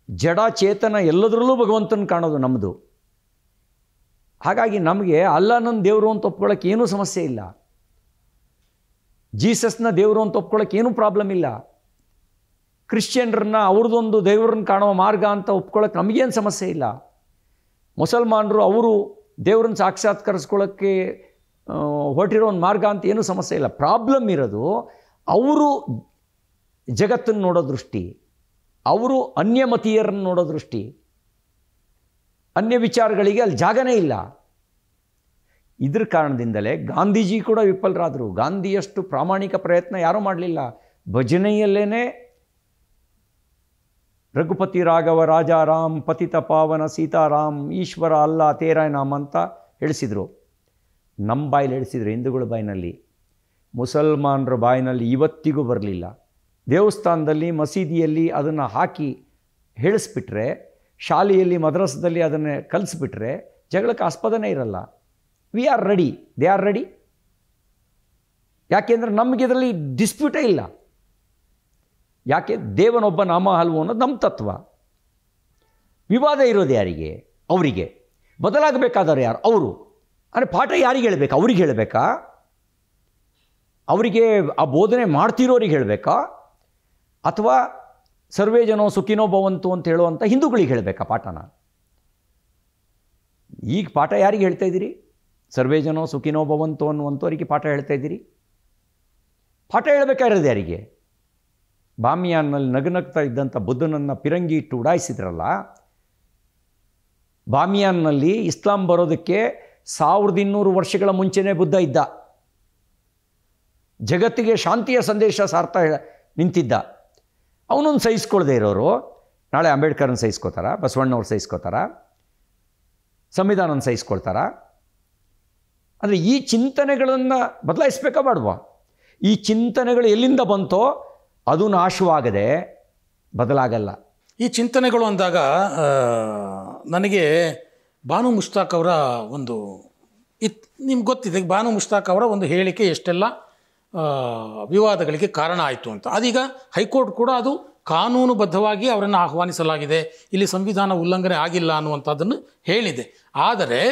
S2: ಜಡ ಚೇತನ ಎಲ್ಲದರಲ್ಲೂ ಭಗವಂತನ ಕಾಣೋದು ನಮ್ಮದು. ಹಾಗಾಗಿ ನಮಗೆ ಅಲ್ಲನ ದೇವರು ಅಂತ ಒಪ್ಕೊಳ್ಳೋಕೆ ಏನೂ ಸಮಸ್ಯೆ ಇಲ್ಲ. ಜೀಸಸ್ನ ದೇವರು ಅಂತ ಒಪ್ಕೊಳ್ಳೋಕೆ ಏನೂ ಪ್ರಾಬ್ಲಮ್ ಇಲ್ಲ. ಕ್ರಿಶ್ಚಿಯನ್ರನ್ನ ಅವ್ರದ್ದೊಂದು ದೇವ್ರನ್ನ ಕಾಣುವ ಮಾರ್ಗ ಅಂತ ಒಪ್ಕೊಳ್ಳೋಕೆ ನಮಗೇನು ಸಮಸ್ಯೆ ಇಲ್ಲ. ಮುಸಲ್ಮಾನರು ಅವರು ದೇವ್ರನ್ನ ಸಾಕ್ಷಾತ್ಕರಿಸ್ಕೊಳ್ಳೋಕ್ಕೆ ಹೊರಟಿರೋ ಒಂದು ಮಾರ್ಗ ಅಂತ ಏನೂ ಸಮಸ್ಯೆ ಇಲ್ಲ. ಪ್ರಾಬ್ಲಮ್ ಇರೋದು ಅವರು ಜಗತ್ತನ್ನು ನೋಡೋ ದೃಷ್ಟಿ, ಅವರು ಅನ್ಯಮತೀಯರನ್ನು ನೋಡೋ ದೃಷ್ಟಿ. ಅನ್ಯ ವಿಚಾರಗಳಿಗೆ ಅಲ್ಲಿ ಜಾಗನೇ ಇಲ್ಲ. ಇದ್ರ ಕಾರಣದಿಂದಲೇ ಗಾಂಧೀಜಿ ಕೂಡ ವಿಫಲರಾದರು. ಗಾಂಧಿಯಷ್ಟು ಪ್ರಾಮಾಣಿಕ ಪ್ರಯತ್ನ ಯಾರೂ ಮಾಡಲಿಲ್ಲ. ಭಜನೆಯಲ್ಲೇ ರಘುಪತಿ ರಾಘವ ರಾಜಾರಾಮ್ ಪತಿತ ಪಾವನ ಸೀತಾರಾಮ್ ಈಶ್ವರ ಅಲ್ಲ ತೇರಾ ನಾಮ್ ಅಂತ ಹೇಳಿಸಿದರು. ನಮ್ಮ ಬಾಯಲ್ಲಿ ಹೇಳಿಸಿದ್ರು, ಹಿಂದೂಗಳ ಬಾಯಿನಲ್ಲಿ. ಮುಸಲ್ಮಾನರ ಬಾಯಿನಲ್ಲಿ ಇವತ್ತಿಗೂ ಬರಲಿಲ್ಲ. ದೇವಸ್ಥಾನದಲ್ಲಿ ಮಸೀದಿಯಲ್ಲಿ ಅದನ್ನು ಹಾಕಿ ಹೇಳಿಸ್ಬಿಟ್ರೆ, ಶಾಲೆಯಲ್ಲಿ ಮದ್ರಸದಲ್ಲಿ ಅದನ್ನು ಕಲಿಸ್ಬಿಟ್ರೆ ಜಗಳಕ್ಕೆ ಆಸ್ಪದನೇ ಇರಲ್ಲ. We are ready, they are ready. ಯಾಕೆಂದರೆ ನಮಗೆ ಇದರಲ್ಲಿ ಡಿಸ್ಪ್ಯೂಟೇ ಇಲ್ಲ. ಯಾಕೆ? ದೇವನೊಬ್ಬ ನಾಮ ಹಲವು ಅನ್ನೋದು ನಮ್ಮ ತತ್ವ. ವಿವಾದ ಇರೋದು ಯಾರಿಗೆ? ಅವರಿಗೆ. ಬದಲಾಗಬೇಕಾದವ್ರು ಯಾರು? ಅವರು. ಅಂದರೆ ಪಾಠ ಯಾರಿಗೆ ಹೇಳಬೇಕಾ? ಅವ್ರಿಗೆ ಹೇಳಬೇಕಾ? ಅವರಿಗೆ ಆ ಬೋಧನೆ ಮಾಡ್ತಿರೋರಿಗೆ ಹೇಳಬೇಕಾ? ಅಥವಾ ಸರ್ವೇ ಜನೋ ಸುಖಿನೋ ಭವಂತು ಅಂತ ಹೇಳುವಂಥ ಹಿಂದೂಗಳಿಗೆ ಹೇಳಬೇಕಾ ಪಾಠನ? ಈಗ ಪಾಠ ಯಾರಿಗೆ ಹೇಳ್ತಾ ಇದ್ದೀರಿ? ಸರ್ವೇ ಜನೋ ಸುಖಿನೋ ಭವಂತು ಅನ್ನುವಂಥವರಿಗೆ ಪಾಠ ಹೇಳ್ತಾ ಇದ್ದೀರಿ. ಪಾಠ ಹೇಳಬೇಕಾಗಿರೋದು ಯಾರಿಗೆ? ಬಾಮಿಯಾನ್ನಲ್ಲಿ ನಗನಗ್ತಾ ಇದ್ದಂಥ ಬುದ್ಧನನ್ನು ಪಿರಂಗಿ ಇಟ್ಟು ಉಡಾಯಿಸಿದ್ರಲ್ಲ, ಬಾಮಿಯಾನ್ನಲ್ಲಿ ಇಸ್ಲಾಂ ಬರೋದಕ್ಕೆ 1200 ವರ್ಷಗಳ ಮುಂಚೆನೇ ಬುದ್ಧ ಇದ್ದ. ಜಗತ್ತಿಗೆ ಶಾಂತಿಯ ಸಂದೇಶ ಸಾರ್ತಾ ನಿಂತಿದ್ದ. ಅವನೊಂದು ಸಹಿಸ್ಕೊಳ್ದೇ ಇರೋರು ನಾಳೆ ಅಂಬೇಡ್ಕರ್ನ ಸಹಿಸ್ಕೋತಾರ, ಬಸವಣ್ಣವ್ರು ಸಹಿಸ್ಕೋತಾರ, ಸಂವಿಧಾನನ ಸಹಿಸ್ಕೊಳ್ತಾರ? ಅಂದರೆ ಈ ಚಿಂತನೆಗಳನ್ನು ಬದಲಾಯಿಸ್ಬೇಕಾ ಬೇಡವಾ? ಈ ಚಿಂತನೆಗಳು ಎಲ್ಲಿಂದ ಬಂತೋ ಅದು ನಾಶವಾಗದೆ ಬದಲಾಗಲ್ಲ.
S1: ಈ ಚಿಂತನೆಗಳು ಅಂದಾಗ ನನಗೆ ಬಾನು ಮುಷ್ತಾಕ್ ಅವರ ಒಂದು ನಿಮ್ಗೆ ಗೊತ್ತಿದೆ, ಬಾನು ಮುಷ್ತಾಕ್ ಅವರ ಒಂದು ಹೇಳಿಕೆ ಎಷ್ಟೆಲ್ಲ ವಿವಾದಗಳಿಗೆ ಕಾರಣ ಆಯಿತು ಅಂತ. ಅದೀಗ ಹೈಕೋರ್ಟ್ ಕೂಡ ಅದು ಕಾನೂನುಬದ್ಧವಾಗಿ ಅವರನ್ನು ಆಹ್ವಾನಿಸಲಾಗಿದೆ, ಇಲ್ಲಿ ಸಂವಿಧಾನ ಉಲ್ಲಂಘನೆ ಆಗಿಲ್ಲ ಅನ್ನುವಂಥದ್ದನ್ನು ಹೇಳಿದೆ. ಆದರೆ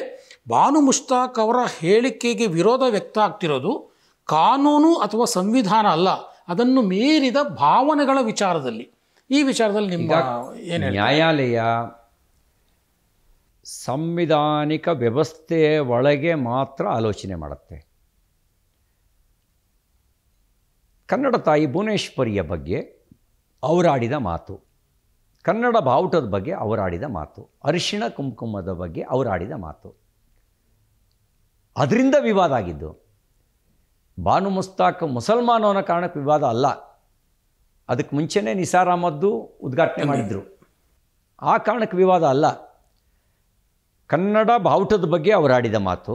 S1: ಬಾನು ಮುಷ್ತಾಕ್ ಅವರ ಹೇಳಿಕೆಗೆ ವಿರೋಧ ವ್ಯಕ್ತ ಆಗ್ತಿರೋದು ಕಾನೂನು ಅಥವಾ ಸಂವಿಧಾನ ಅಲ್ಲ, ಅದನ್ನು ಮೀರಿದ ಭಾವನೆಗಳ ವಿಚಾರದಲ್ಲಿ. ಈ ವಿಚಾರದಲ್ಲಿ ನಿಮ್ಮ ಏನು?
S2: ನ್ಯಾಯಾಲಯ ಸಂವಿಧಾನಿಕ ವ್ಯವಸ್ಥೆಯ ಒಳಗೆ ಮಾತ್ರ ಆಲೋಚನೆ ಮಾಡುತ್ತೆ. ಕನ್ನಡ ತಾಯಿ ಭುವನೇಶ್ವರಿಯ ಬಗ್ಗೆ ಅವರಾಡಿದ ಮಾತು, ಕನ್ನಡ ಬಾವುಟದ ಬಗ್ಗೆ ಅವರಾಡಿದ ಮಾತು, ಅರಿಶಿಣ ಕುಂಕುಮದ ಬಗ್ಗೆ ಅವರಾಡಿದ ಮಾತು, ಅದರಿಂದ ವಿವಾದ ಆಗಿದ್ದು. ಬಾನು ಮುಸ್ತಾಕ್ ಮುಸಲ್ಮಾನವನ ಕಾರಣಕ್ಕೆ ವಿವಾದ ಅಲ್ಲ. ಅದಕ್ಕೆ ಮುಂಚೆನೇ ನಿಸಾರ್ ಅಹಮದ್ದು ಉದ್ಘಾಟನೆ ಮಾಡಿದರು, ಆ ಕಾರಣಕ್ಕೆ ವಿವಾದ ಅಲ್ಲ. ಕನ್ನಡ ಬಾವುಟದ ಬಗ್ಗೆ ಅವರಾಡಿದ ಮಾತು,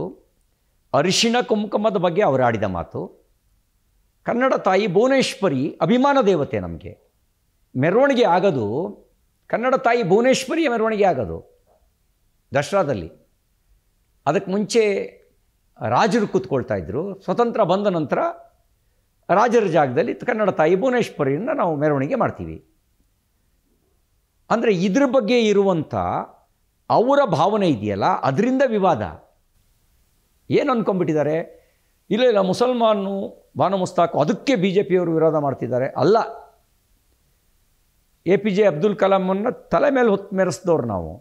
S2: ಅರಿಶಿಣ ಕುಂಕುಮದ ಬಗ್ಗೆ ಅವರಾಡಿದ ಮಾತು. ಕನ್ನಡ ತಾಯಿ ಭುವನೇಶ್ವರಿ ಅಭಿಮಾನ ದೇವತೆ. ನಮಗೆ ಮೆರವಣಿಗೆ ಆಗೋದು ಕನ್ನಡ ತಾಯಿ ಭುವನೇಶ್ವರಿಯ ಮೆರವಣಿಗೆ ಆಗೋದು ದಸರಾದಲ್ಲಿ. ಅದಕ್ಕೆ ಮುಂಚೆ ರಾಜರು ಕೂತ್ಕೊಳ್ತಾ ಇದ್ದರು. ಸ್ವತಂತ್ರ ಬಂದ ನಂತರ ರಾಜರ ಜಾಗದಲ್ಲಿ ಕನ್ನಡ ತಾಯಿ ಭುವನೇಶ್ವರಿಯನ್ನು ನಾವು ಮೆರವಣಿಗೆ ಮಾಡ್ತೀವಿ. ಅಂದರೆ ಇದ್ರ ಬಗ್ಗೆ ಇರುವಂಥ ಅವರ ಭಾವನೆ ಇದೆಯಲ್ಲ, ಅದರಿಂದ ವಿವಾದ. ಏನು ಅಂದ್ಕೊಂಡ್ಬಿಟ್ಟಿದ್ದಾರೆ? ಇಲ್ಲ ಇಲ್ಲ ಮುಸಲ್ಮಾನು ಬಾನು ಮುಸ್ತಾಕ್ ಅದಕ್ಕೆ BJPಯವರು ವಿರೋಧ ಮಾಡ್ತಿದ್ದಾರೆ. ಅಲ್ಲ, APJ ಅಬ್ದುಲ್ ಕಲಾಮನ್ನು ತಲೆ ಮೇಲೆ ಹೊತ್ತು ಮೆರೆಸಿದವ್ರು ನಾವು.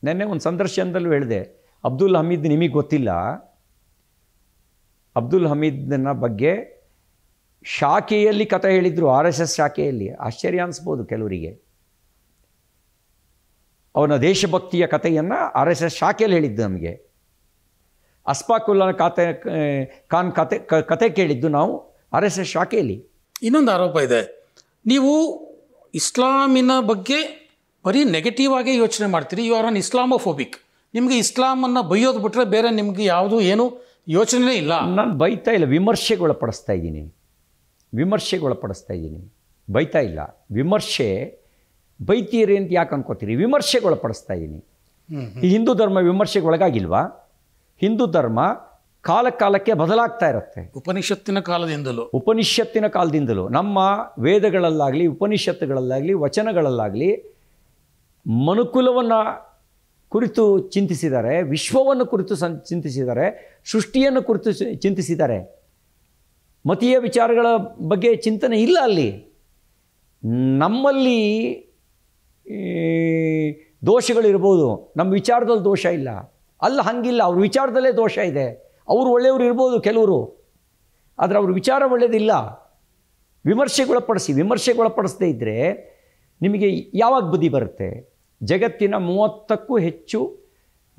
S2: ನೆನ್ನೆ ಒಂದು ಸಂದರ್ಶನದಲ್ಲೂ ಹೇಳಿದೆ, ಅಬ್ದುಲ್ ಹಮೀದ್ ನಿಮಗೆ ಗೊತ್ತಿಲ್ಲ, ಅಬ್ದುಲ್ ಹಮೀದ್ನ ಬಗ್ಗೆ ಶಾಖೆಯಲ್ಲಿ ಕಥೆ ಹೇಳಿದರು, RSS ಶಾಖೆಯಲ್ಲಿ. ಆಶ್ಚರ್ಯ ಅನಿಸ್ಬೋದು ಕೆಲವರಿಗೆ. ಅವನ ದೇಶಭಕ್ತಿಯ ಕಥೆಯನ್ನು RSS ಶಾಖೆಯಲ್ಲಿ ಹೇಳಿದ್ದು ನಮಗೆ. ಅಸ್ಫಾಕುಲ್ಲಾ ಖಾನ್ ಕತೆ ಕೇಳಿದ್ದು ನಾವು RSS ಶಾಖೆಯಲ್ಲಿ.
S1: ಇನ್ನೊಂದು ಆರೋಪ ಇದೆ, ನೀವು ಇಸ್ಲಾಮಿನ ಬಗ್ಗೆ ಬರೀ ನೆಗೆಟಿವ್ ಆಗಿ ಯೋಚನೆ ಮಾಡ್ತೀರಿ. ಯು ಆರ್ ಅನ್ ಇಸ್ಲಾಮೋಫೋಬಿಕ್. ನಿಮಗೆ ಇಸ್ಲಾಮನ್ನು ಬೈಯೋದು ಬಿಟ್ಟರೆ ಬೇರೆ ನಿಮಗೆ ಯಾವುದು ಏನು ಯೋಚನೆ ಇಲ್ಲ.
S2: ನಾನು ಬೈತಾ ಇಲ್ಲ, ವಿಮರ್ಶೆಗೊಳಪಡಿಸ್ತಾ ಇದ್ದೀನಿ, ಬೈತಾ ಇಲ್ಲ. ವಿಮರ್ಶೆ ಬೈತೀರಿ ಅಂತ ಯಾಕೆ ಅನ್ಕೋತೀರಿ? ವಿಮರ್ಶೆಗೊಳಪಡಿಸ್ತಾ ಇದ್ದೀನಿ. ಈ ಹಿಂದೂ ಧರ್ಮ ವಿಮರ್ಶೆಗೆ ಒಳಗಾಗಿಲ್ವಾ? ಹಿಂದೂ ಧರ್ಮ ಕಾಲ ಕಾಲಕ್ಕೆ ಬದಲಾಗ್ತಾ ಇರುತ್ತೆ. ಉಪನಿಷತ್ತಿನ ಕಾಲದಿಂದಲೂ ನಮ್ಮ ವೇದಗಳಲ್ಲಾಗಲಿ, ಉಪನಿಷತ್ತುಗಳಲ್ಲಾಗಲಿ, ವಚನಗಳಲ್ಲಾಗಲಿ ಮನುಕುಲವನ್ನು ಕುರಿತು ಚಿಂತಿಸಿದ್ದಾರೆ, ವಿಶ್ವವನ್ನು ಕುರಿತು ಚಿಂತಿಸಿದ್ದಾರೆ, ಸೃಷ್ಟಿಯನ್ನು ಕುರಿತು ಚಿಂತಿಸಿದ್ದಾರೆ. ಮತೀಯ ವಿಚಾರಗಳ ಬಗ್ಗೆ ಚಿಂತನೆ ಇಲ್ಲ ಅಲ್ಲಿ. ನಮ್ಮಲ್ಲಿ ದೋಷಗಳಿರ್ಬೋದು, ನಮ್ಮ ವಿಚಾರದಲ್ಲಿ ದೋಷ ಇಲ್ಲ. ಅಲ್ಲ, ಹಂಗಿಲ್ಲ, ಅವ್ರ ವಿಚಾರದಲ್ಲೇ ದೋಷ ಇದೆ. ಅವರು ಒಳ್ಳೆಯವರು ಇರ್ಬೋದು ಕೆಲವರು, ಆದರೆ ಅವ್ರ ವಿಚಾರ ಒಳ್ಳೆಯದಿಲ್ಲ. ವಿಮರ್ಶೆಗೊಳಪಡಿಸದೇ ಇದ್ದರೆ ನಿಮಗೆ ಯಾವಾಗ ಬುದ್ಧಿ ಬರುತ್ತೆ? ಜಗತ್ತಿನ 30ಕ್ಕೂ ಹೆಚ್ಚು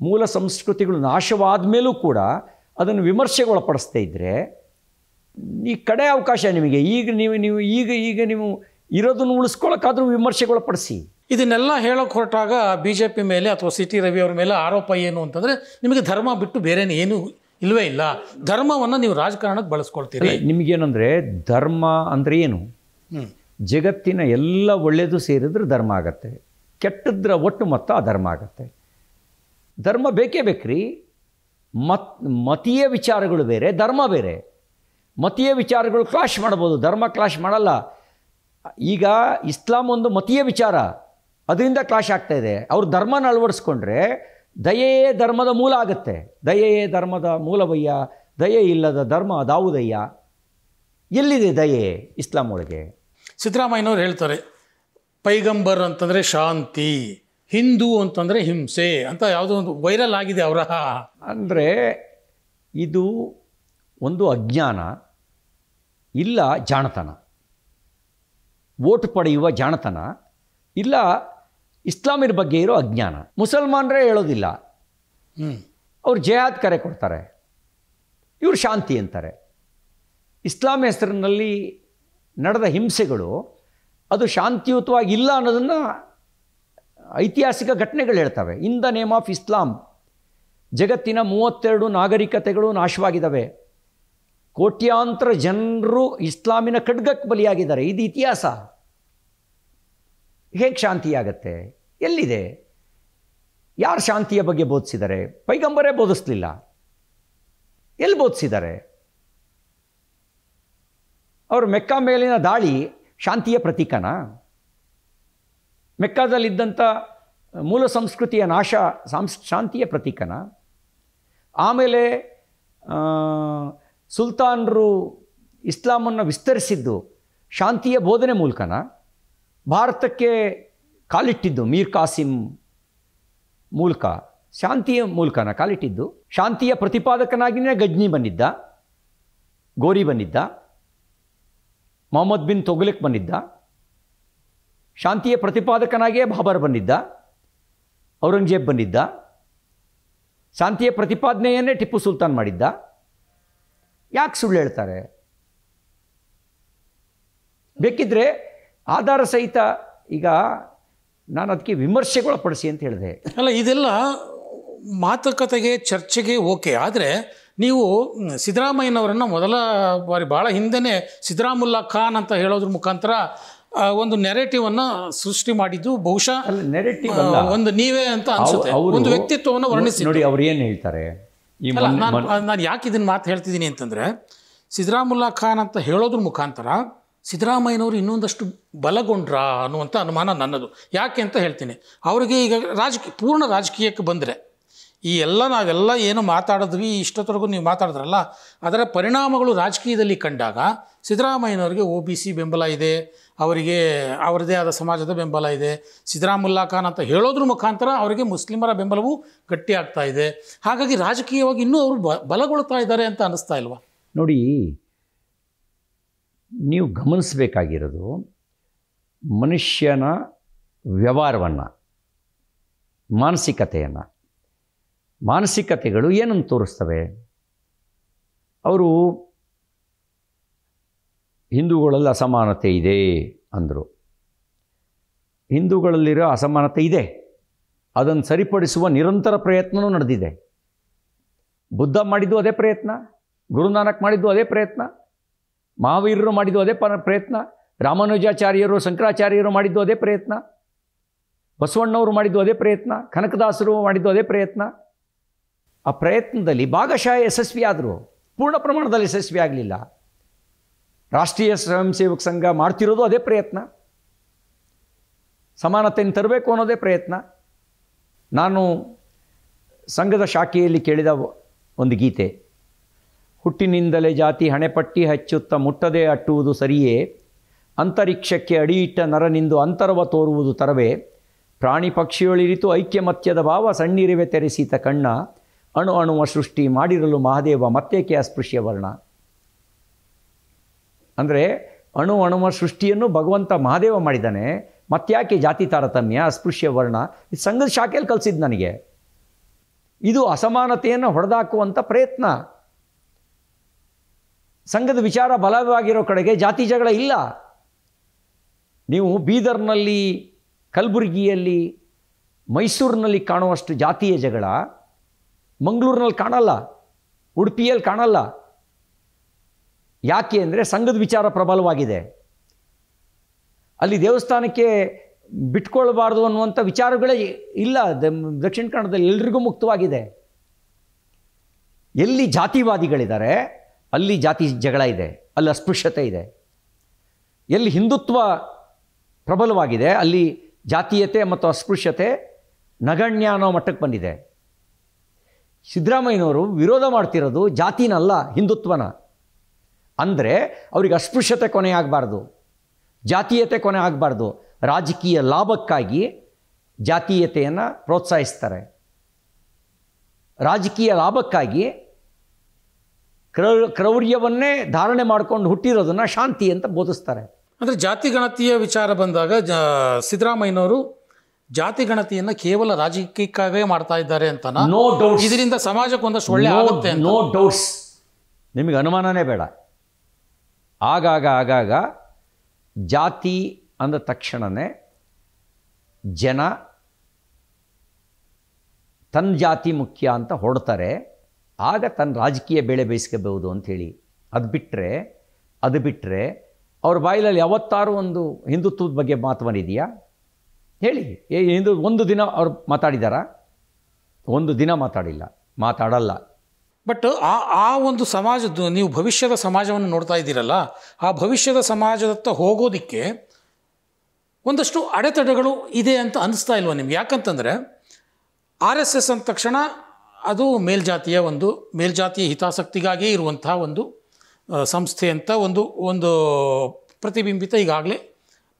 S2: ಮೂಲ ಸಂಸ್ಕೃತಿಗಳು ನಾಶವಾದ ಮೇಲೂ ಕೂಡ ಅದನ್ನು ವಿಮರ್ಶೆಗೊಳಪಡಿಸದೇ ಇದ್ದರೆ ಈ ಕಡೆ ಅವಕಾಶ ನಿಮಗೆ. ಈಗ ನೀವು ಇರೋದನ್ನು ಉಳಿಸ್ಕೊಳ್ಳೋಕ್ಕಾದ್ರೂ ವಿಮರ್ಶೆಗೊಳಪಡಿಸಿ.
S1: ಇದನ್ನೆಲ್ಲ ಹೇಳೋಕೆ ಹೊರಟಾಗ BJP ಮೇಲೆ ಅಥವಾ CT ರವಿ ಅವ್ರ ಮೇಲೆ ಆರೋಪ ಏನು ಅಂತಂದರೆ, ನಿಮಗೆ ಧರ್ಮ ಬಿಟ್ಟು ಬೇರೆ ಏನು ಇಲ್ಲವೇ ಇಲ್ಲ, ಧರ್ಮವನ್ನು ನೀವು ರಾಜಕಾರಣಕ್ಕೆ ಬಳಸ್ಕೊಳ್ತೀರಿ.
S2: ನಿಮಗೇನಂದರೆ ಧರ್ಮ ಅಂದರೆ ಏನು? ಜಗತ್ತಿನ ಎಲ್ಲ ಒಳ್ಳೆಯದು ಸೇರಿದ್ರೆ ಧರ್ಮ ಆಗತ್ತೆ, ಕೆಟ್ಟದ್ರ ಒಟ್ಟು ಮೊತ್ತ ಅಧರ್ಮ ಆಗತ್ತೆ. ಧರ್ಮ ಬೇಕೇ ಬೇಕ್ರಿ. ಮತೀಯ ವಿಚಾರಗಳು ಬೇರೆ, ಧರ್ಮ ಬೇರೆ. ಮತೀಯ ವಿಚಾರಗಳು ಕ್ಲಾಶ್ ಮಾಡ್ಬೋದು, ಧರ್ಮ ಕ್ಲಾಶ್ ಮಾಡಲ್ಲ. ಈಗ ಇಸ್ಲಾಂ ಒಂದು ಮತೀಯ ವಿಚಾರ, ಅದರಿಂದ ಕ್ಲಾಶ್ ಆಗ್ತಾ ಇದೆ. ಅವರು ಧರ್ಮನ ಅಳವಡಿಸ್ಕೊಂಡ್ರೆ ದಯೆಯೇ ಧರ್ಮದ ಮೂಲ ಆಗುತ್ತೆ. ದಯೆಯೇ ಧರ್ಮದ ಮೂಲವಯ್ಯ, ದಯೆ ಇಲ್ಲದ ಧರ್ಮ ಅದಾವುದಯ್ಯ. ಎಲ್ಲಿದೆ ದಯೆ ಇಸ್ಲಾಂ ಒಳಗೆ?
S1: ಸಿದ್ದರಾಮಯ್ಯನವ್ರು ಹೇಳ್ತಾರೆ, ಪೈಗಂಬರ್ ಅಂತಂದರೆ ಶಾಂತಿ, ಹಿಂದೂ ಅಂತಂದರೆ ಹಿಂಸೆ ಅಂತ ಯಾವುದೋ ಒಂದು ವೈರಲ್ ಆಗಿದೆ ಅವರ.
S2: ಅಂದರೆ ಇದು ಒಂದು ಅಜ್ಞಾನ, ಇಲ್ಲ ಜಾಣತನ, ವೋಟ್ ಪಡೆಯುವ ಜಾಣತನ, ಇಲ್ಲ ಇಸ್ಲಾಮಿನ ಬಗ್ಗೆ ಇರೋ ಅಜ್ಞಾನ. ಮುಸಲ್ಮಾನರೇ ಹೇಳೋದಿಲ್ಲ, ಅವ್ರು ಜಹಾದ್ ಕರೆ ಕೊಡ್ತಾರೆ, ಇವರು ಶಾಂತಿ ಅಂತಾರೆ. ಇಸ್ಲಾಂ ಹೆಸರಿನಲ್ಲಿ ನಡೆದ ಹಿಂಸೆಗಳು ಅದು ಶಾಂತಿಯುತವಾಗಿಲ್ಲ ಅನ್ನೋದನ್ನು ಐತಿಹಾಸಿಕ ಘಟನೆಗಳು ಹೇಳ್ತವೆ. In the name of Islam ಜಗತ್ತಿನ 32 ನಾಗರಿಕತೆಗಳು ನಾಶವಾಗಿದ್ದಾವೆ. ಕೋಟ್ಯಾಂತರ ಜನರು ಇಸ್ಲಾಮಿನ ಖಡ್ಗಕ್ಕೆ ಬಲಿಯಾಗಿದ್ದಾರೆ. ಇದು ಇತಿಹಾಸ. ಹೇಗೆ ಶಾಂತಿಯಾಗತ್ತೆ? ಎಲ್ಲಿದೆ? ಯಾರು ಶಾಂತಿಯ ಬಗ್ಗೆ ಬೋಧಿಸಿದ್ದಾರೆ? ಪೈಗಂಬರೇ ಬೋಧಿಸಲಿಲ್ಲ. ಎಲ್ಲಿ ಬೋಧಿಸಿದ್ದಾರೆ? ಅವರು ಮೆಕ್ಕಾ ಮೇಲಿನ ದಾಳಿ ಶಾಂತಿಯ ಪ್ರತೀಕನ? ಮೆಕ್ಕಾದಲ್ಲಿದ್ದಂಥ ಮೂಲ ಸಂಸ್ಕೃತಿಯ ನಾಶ ಶಾಂತಿಯ ಪ್ರತೀಕನ? ಆಮೇಲೆ ಸುಲ್ತಾನರು ಇಸ್ಲಾಮನ್ನು ವಿಸ್ತರಿಸಿದ್ದು ಶಾಂತಿಯ ಬೋಧನೆ ಮೂಲಕನ? ಭಾರತಕ್ಕೆ ಕಾಲಿಟ್ಟಿದ್ದು ಮೀರ್ ಕಾಸಿಂ ಮೂಲಕ, ಶಾಂತಿಯ ಮೂಲಕನ ಕಾಲಿಟ್ಟಿದ್ದು? ಶಾಂತಿಯ ಪ್ರತಿಪಾದಕನಾಗಿಯೇ ಗಜ್ನಿ ಬಂದಿದ್ದ, ಗೋರಿ ಬಂದಿದ್ದ, ಮೊಹಮ್ಮದ್ ಬಿನ್ ತೊಗ್ಲಕ್ ಬಂದಿದ್ದ, ಶಾಂತಿಯ ಪ್ರತಿಪಾದಕನಾಗಿಯೇ ಬಾಬರ್ ಬಂದಿದ್ದ, ಔರಂಗಜೇಬ್ ಬಂದಿದ್ದ, ಶಾಂತಿಯ ಪ್ರತಿಪಾದನೆಯನ್ನೇ ಟಿಪ್ಪು ಸುಲ್ತಾನ್ ಮಾಡಿದ್ದ. ಯಾಕೆ ಸುಳ್ಳು ಹೇಳ್ತಾರೆ? ಬೇಕಿದ್ರೆ ಆಧಾರ ಸಹಿತ. ಈಗ ನಾನು ಅದಕ್ಕೆ ವಿಮರ್ಶೆಗೊಳಪಡಿಸಿ ಅಂತ ಹೇಳಿದೆ.
S1: ಅಲ್ಲ, ಇದೆಲ್ಲ ಮಾತುಕತೆಗೆ, ಚರ್ಚೆಗೆ ಓಕೆ. ಆದರೆ ನೀವು ಸಿದ್ದರಾಮಯ್ಯನವರನ್ನು ಮೊದಲ ಬಾರಿ ಭಾಳ ಹಿಂದೆನೇ ಸಿದ್ದರಾಮುಲ್ಲಾ ಖಾನ್ ಅಂತ ಹೇಳೋದ್ರ ಮುಖಾಂತರ ಒಂದು ನೆರೆಟಿವನ್ನು ಸೃಷ್ಟಿ ಮಾಡಿದ್ದು ಬಹುಶಃ
S2: ನೆರೆಟಿವ್
S1: ಒಂದು ನೀವೇ ಅಂತ ಅನ್ಸುತ್ತೆ. ಒಂದು ವ್ಯಕ್ತಿತ್ವವನ್ನು ವರ್ಣಿಸಿ
S2: ನೋಡಿ. ಅವ್ರು ಏನು ಹೇಳ್ತಾರೆ?
S1: ನಾನು ಯಾಕೆ ಇದನ್ನು ಮಾತು ಹೇಳ್ತಿದ್ದೀನಿ ಅಂತಂದರೆ, ಸಿದ್ದರಾಮುಲ್ಲಾ ಖಾನ್ ಅಂತ ಹೇಳೋದ್ರ ಮುಖಾಂತರ ಸಿದ್ದರಾಮಯ್ಯನವರು ಇನ್ನೊಂದಷ್ಟು ಬಲಗೊಂಡ್ರಾ ಅನ್ನುವಂಥ ಅನುಮಾನ ನನ್ನದು. ಯಾಕೆ ಅಂತ ಹೇಳ್ತೀನಿ. ಅವರಿಗೆ ಈಗ ಪೂರ್ಣ ರಾಜಕೀಯಕ್ಕೆ ಬಂದರೆ ಈ ನಾವೆಲ್ಲ ಏನು ಮಾತಾಡಿದ್ವಿ ಇಷ್ಟೊತ್ತರೆಗೂ ನೀವು ಮಾತಾಡಿದ್ರಲ್ಲ, ಅದರ ಪರಿಣಾಮಗಳು ರಾಜಕೀಯದಲ್ಲಿ ಕಂಡಾಗ ಸಿದ್ದರಾಮಯ್ಯನವರಿಗೆ OBC ಬೆಂಬಲ ಇದೆ, ಅವರಿಗೆ ಅವರದೇ ಆದ ಸಮಾಜದ ಬೆಂಬಲ ಇದೆ. ಸಿದ್ದರಾಮುಲ್ಲಾ ಖಾನ್ ಅಂತ ಹೇಳೋದ್ರ ಮುಖಾಂತರ ಅವರಿಗೆ ಮುಸ್ಲಿಮರ ಬೆಂಬಲವೂ ಗಟ್ಟಿಯಾಗ್ತಾ ಇದೆ. ಹಾಗಾಗಿ ರಾಜಕೀಯವಾಗಿ ಇನ್ನೂ ಅವರು ಬಲಗೊಳ್ತಾ ಇದ್ದಾರೆ ಅಂತ ಅನ್ನಿಸ್ತಾ ಇಲ್ವಾ?
S2: ನೋಡಿ, ನೀವು ಗಮನಿಸಬೇಕಾಗಿರೋದು ಮನುಷ್ಯನ ವ್ಯವಹಾರವನ್ನು, ಮಾನಸಿಕತೆಗಳು ಏನನ್ನು ತೋರಿಸ್ತವೆ? ಅವರು ಹಿಂದೂಗಳಲ್ಲಿ ಅಸಮಾನತೆ ಇದೆ ಅಂದರು. ಹಿಂದೂಗಳಲ್ಲಿರೋ ಅಸಮಾನತೆ ಇದೆ, ಅದನ್ನು ಸರಿಪಡಿಸುವ ನಿರಂತರ ಪ್ರಯತ್ನವೂ ನಡೆದಿದೆ. ಬುದ್ಧ ಮಾಡಿದ್ದು ಅದೇ ಪ್ರಯತ್ನ, ಗುರುನಾನಕ್ ಮಾಡಿದ್ದು ಅದೇ ಪ್ರಯತ್ನ, ಮಹಾವೀರರು ಮಾಡಿದ್ದು ಅದೇ ಪ್ರಯತ್ನ, ರಾಮಾನುಜಾಚಾರ್ಯರು ಶಂಕರಾಚಾರ್ಯರು ಮಾಡಿದ್ದು ಅದೇ ಪ್ರಯತ್ನ, ಬಸವಣ್ಣವರು ಮಾಡಿದ್ದು ಅದೇ ಪ್ರಯತ್ನ, ಕನಕದಾಸರು ಮಾಡಿದ್ದು ಅದೇ ಪ್ರಯತ್ನ. ಆ ಪ್ರಯತ್ನದಲ್ಲಿ ಭಾಗಶಃ ಯಶಸ್ವಿ ಆದರು, ಪೂರ್ಣ ಪ್ರಮಾಣದಲ್ಲಿ ಯಶಸ್ವಿ ಆಗಲಿಲ್ಲ. ರಾಷ್ಟ್ರೀಯ ಸ್ವಯಂ ಸೇವಕ ಸಂಘ ಮಾಡ್ತಿರೋದು ಅದೇ ಪ್ರಯತ್ನ, ಸಮಾನತೆಯನ್ನು ತರಬೇಕು ಅನ್ನೋದೇ ಪ್ರಯತ್ನ. ನಾನು ಸಂಘದ ಶಾಖೆಯಲ್ಲಿ ಕೇಳಿದ ಒಂದು ಗೀತೆ, ಹುಟ್ಟಿನಿಂದಲೇ ಜಾತಿ ಹಣೆಪಟ್ಟಿ ಹಚ್ಚುತ್ತ ಮುಟ್ಟದೆ ಅಟ್ಟುವುದು ಸರಿಯೇ, ಅಂತರಿಕ್ಷಕ್ಕೆ ಅಡಿಯಿಟ್ಟ ನರನಿಂದು ಅಂತರವ ತೋರುವುದು ತರವೇ, ಪ್ರಾಣಿ ಪಕ್ಷಿಯೊಳಿರಿತು ಐಕ್ಯಮತ್ಯದ ಭಾವ ಸಣ್ಣಿರಿವೆ ತೆರೆಸೀತ ಕಣ್ಣ, ಅಣು ಅಣುವ ಸೃಷ್ಟಿ ಮಾಡಿರಲು ಮಹಾದೇವ ಮತ್ತೇಕೆ ಅಸ್ಪೃಶ್ಯ ವರ್ಣ. ಅಂದರೆ ಅಣು ಅಣುವ ಸೃಷ್ಟಿಯನ್ನು ಭಗವಂತ ಮಹಾದೇವ ಮಾಡಿದ್ದಾನೆ, ಮತ್ತ್ಯಾಕೆ ಜಾತಿ ತಾರತಮ್ಯ ಅಸ್ಪೃಶ್ಯ ವರ್ಣ. ಇದು ಸಂಘದ ಶಾಖೆಯಲ್ಲಿ ಕಲಿಸಿದ್ದು ನನಗೆ. ಇದು ಅಸಮಾನತೆಯನ್ನು ಹೊಡೆದಾಕುವಂಥ ಪ್ರಯತ್ನ. ಸಂಘದ ವಿಚಾರ ಬಲವಾಗಿರೋ ಕಡೆಗೆ ಜಾತಿ ಜಗಳ ಇಲ್ಲ. ನೀವು ಬೀದರ್ನಲ್ಲಿ, ಕಲಬುರಗಿಯಲ್ಲಿ, ಮೈಸೂರಿನಲ್ಲಿ ಕಾಣುವಷ್ಟು ಜಾತಿಯ ಜಗಳ ಮಂಗಳೂರಿನಲ್ಲಿ ಕಾಣಲ್ಲ, ಉಡುಪಿಯಲ್ಲಿ ಕಾಣಲ್ಲ. ಯಾಕೆ ಅಂದರೆ ಸಂಘದ ವಿಚಾರ ಪ್ರಬಲವಾಗಿದೆ. ಅಲ್ಲಿ ದೇವಸ್ಥಾನಕ್ಕೆ ಬಿಟ್ಕೊಳ್ಬಾರ್ದು ಅನ್ನುವಂಥ ವಿಚಾರಗಳೇ ಇಲ್ಲ. ದಕ್ಷಿಣ ಕನ್ನಡದಲ್ಲಿ ಎಲ್ರಿಗೂ ಮುಕ್ತವಾಗಿದೆ. ಎಲ್ಲಿ ಜಾತಿವಾದಿಗಳಿದ್ದಾರೆ ಅಲ್ಲಿ ಜಾತಿ ಜಗಳ ಇದೆ, ಅಲ್ಲಿ ಅಸ್ಪೃಶ್ಯತೆ ಇದೆ. ಎಲ್ಲಿ ಹಿಂದುತ್ವ ಪ್ರಬಲವಾಗಿದೆ ಅಲ್ಲಿ ಜಾತೀಯತೆ ಮತ್ತು ಅಸ್ಪೃಶ್ಯತೆ ನಗಣ್ಯ ಅನ್ನೋ ಮಟ್ಟಕ್ಕೆ ಬಂದಿದೆ. ಸಿದ್ದರಾಮಯ್ಯನವರು ವಿರೋಧ ಮಾಡ್ತಿರೋದು ಜಾತಿನಲ್ಲ, ಹಿಂದುತ್ವನ. ಅಂದರೆ ಅವ್ರಿಗೆ ಅಸ್ಪೃಶ್ಯತೆ ಕೊನೆ ಆಗಬಾರ್ದು, ಜಾತೀಯತೆ ಕೊನೆ ಆಗಬಾರ್ದು. ರಾಜಕೀಯ ಲಾಭಕ್ಕಾಗಿ ಜಾತೀಯತೆಯನ್ನು ಪ್ರೋತ್ಸಾಹಿಸ್ತಾರೆ, ರಾಜಕೀಯ ಲಾಭಕ್ಕಾಗಿ ಕ್ರೌರ್ಯವನ್ನೇ ಧಾರಣೆ ಮಾಡಿಕೊಂಡು ಹುಟ್ಟಿರೋದನ್ನು ಶಾಂತಿ ಅಂತ ಬೋಧಿಸ್ತಾರೆ.
S1: ಅಂದರೆ ಜಾತಿ ಗಣತಿಯ ವಿಚಾರ ಬಂದಾಗ ಸಿದ್ದರಾಮಯ್ಯನವರು ಜಾತಿ ಗಣತಿಯನ್ನು ಕೇವಲ ರಾಜಕೀಯಕ್ಕಾಗೇ ಮಾಡ್ತಾ ಇದ್ದಾರೆ ಅಂತ.
S2: No doubts.
S1: ಇದರಿಂದ ಸಮಾಜಕ್ಕೆ ಒಂದಷ್ಟು ಒಳ್ಳೆ ಆಗುತ್ತೆ.
S2: ನೋ ಡೌಟ್ಸ್, ನಿಮಗೆ ಅನುಮಾನನೇ ಬೇಡ. ಆಗಾಗ ಜಾತಿ ಅಂದ ತಕ್ಷಣವೇ ಜನ ತನ್ನ ಜಾತಿ ಮುಖ್ಯ ಅಂತ ಹೊಡ್ತಾರೆ. ಆಗ ತನ್ನ ರಾಜಕೀಯ ಬೇಳೆ ಬೇಯಿಸ್ಕೋಬಹುದು ಅಂಥೇಳಿ. ಅದು ಬಿಟ್ಟರೆ ಅವ್ರ ಬಾಯಿಲಲ್ಲಿ ಯಾವತ್ತಾರು ಒಂದು ಹಿಂದುತ್ವದ ಬಗ್ಗೆ ಮಾತು ಬಂದಿದೆಯಾ ಹೇಳಿ? ಒಂದು ದಿನ ಅವ್ರು ಮಾತಾಡಿದಾರಾ? ಒಂದು ದಿನ ಮಾತಾಡಿಲ್ಲ, ಮಾತಾಡಲ್ಲ.
S1: ಬಟ್ ಆ ಒಂದು ಸಮಾಜದ್ದು, ನೀವು ಭವಿಷ್ಯದ ಸಮಾಜವನ್ನು ನೋಡ್ತಾ ಇದ್ದೀರಲ್ಲ, ಆ ಭವಿಷ್ಯದ ಸಮಾಜದತ್ತ ಹೋಗೋದಕ್ಕೆ ಒಂದಷ್ಟು ಅಡೆತಡೆಗಳು ಇದೆ ಅಂತ ಅನಿಸ್ತಾ ಇಲ್ವ ನಿಮ್ಗೆ? ಯಾಕಂತಂದರೆ RSS ಅಂದ ತಕ್ಷಣ ಅದು ಮೇಲ್ಜಾತಿಯ ಹಿತಾಸಕ್ತಿಗಾಗಿಯೇ ಇರುವಂಥ ಒಂದು ಸಂಸ್ಥೆ ಅಂತ ಒಂದು ಪ್ರತಿಬಿಂಬಿತ ಈಗಾಗಲೇ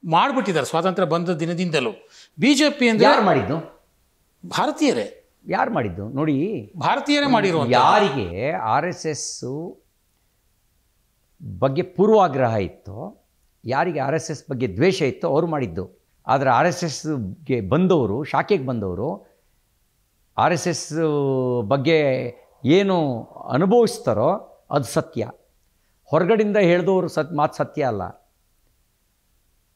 S1: ಮಾಡಿಬಿಟ್ಟಿದ್ದಾರೆ ಸ್ವಾತಂತ್ರ್ಯ ಬಂದ ದಿನದಿಂದಲೂ. BJP ಅಂದರೆ
S2: ಯಾರು ಮಾಡಿದ್ದು?
S1: ಭಾರತೀಯರೇ.
S2: ಯಾರು ಮಾಡಿದ್ದು ನೋಡಿ,
S1: ಭಾರತೀಯರೇ ಮಾಡಿರುವ. ಯಾರಿಗೆ
S2: RSS ಬಗ್ಗೆ ಪೂರ್ವಾಗ್ರಹ ಇತ್ತೋ, ಯಾರಿಗೆ RSS ಬಗ್ಗೆ ದ್ವೇಷ ಇತ್ತೋ ಅವರು ಮಾಡಿದ್ದು. ಆದರೆ RSSಗೆ ಬಂದವರು, ಶಾಖೆಗೆ ಬಂದವರು RSS ಬಗ್ಗೆ ಏನು ಅನುಭವಿಸ್ತಾರೋ ಅದು ಸತ್ಯ. ಹೊರಗಡೆಯಿಂದ ಹೇಳಿದವರು ಮಾತು ಸತ್ಯ ಅಲ್ಲ.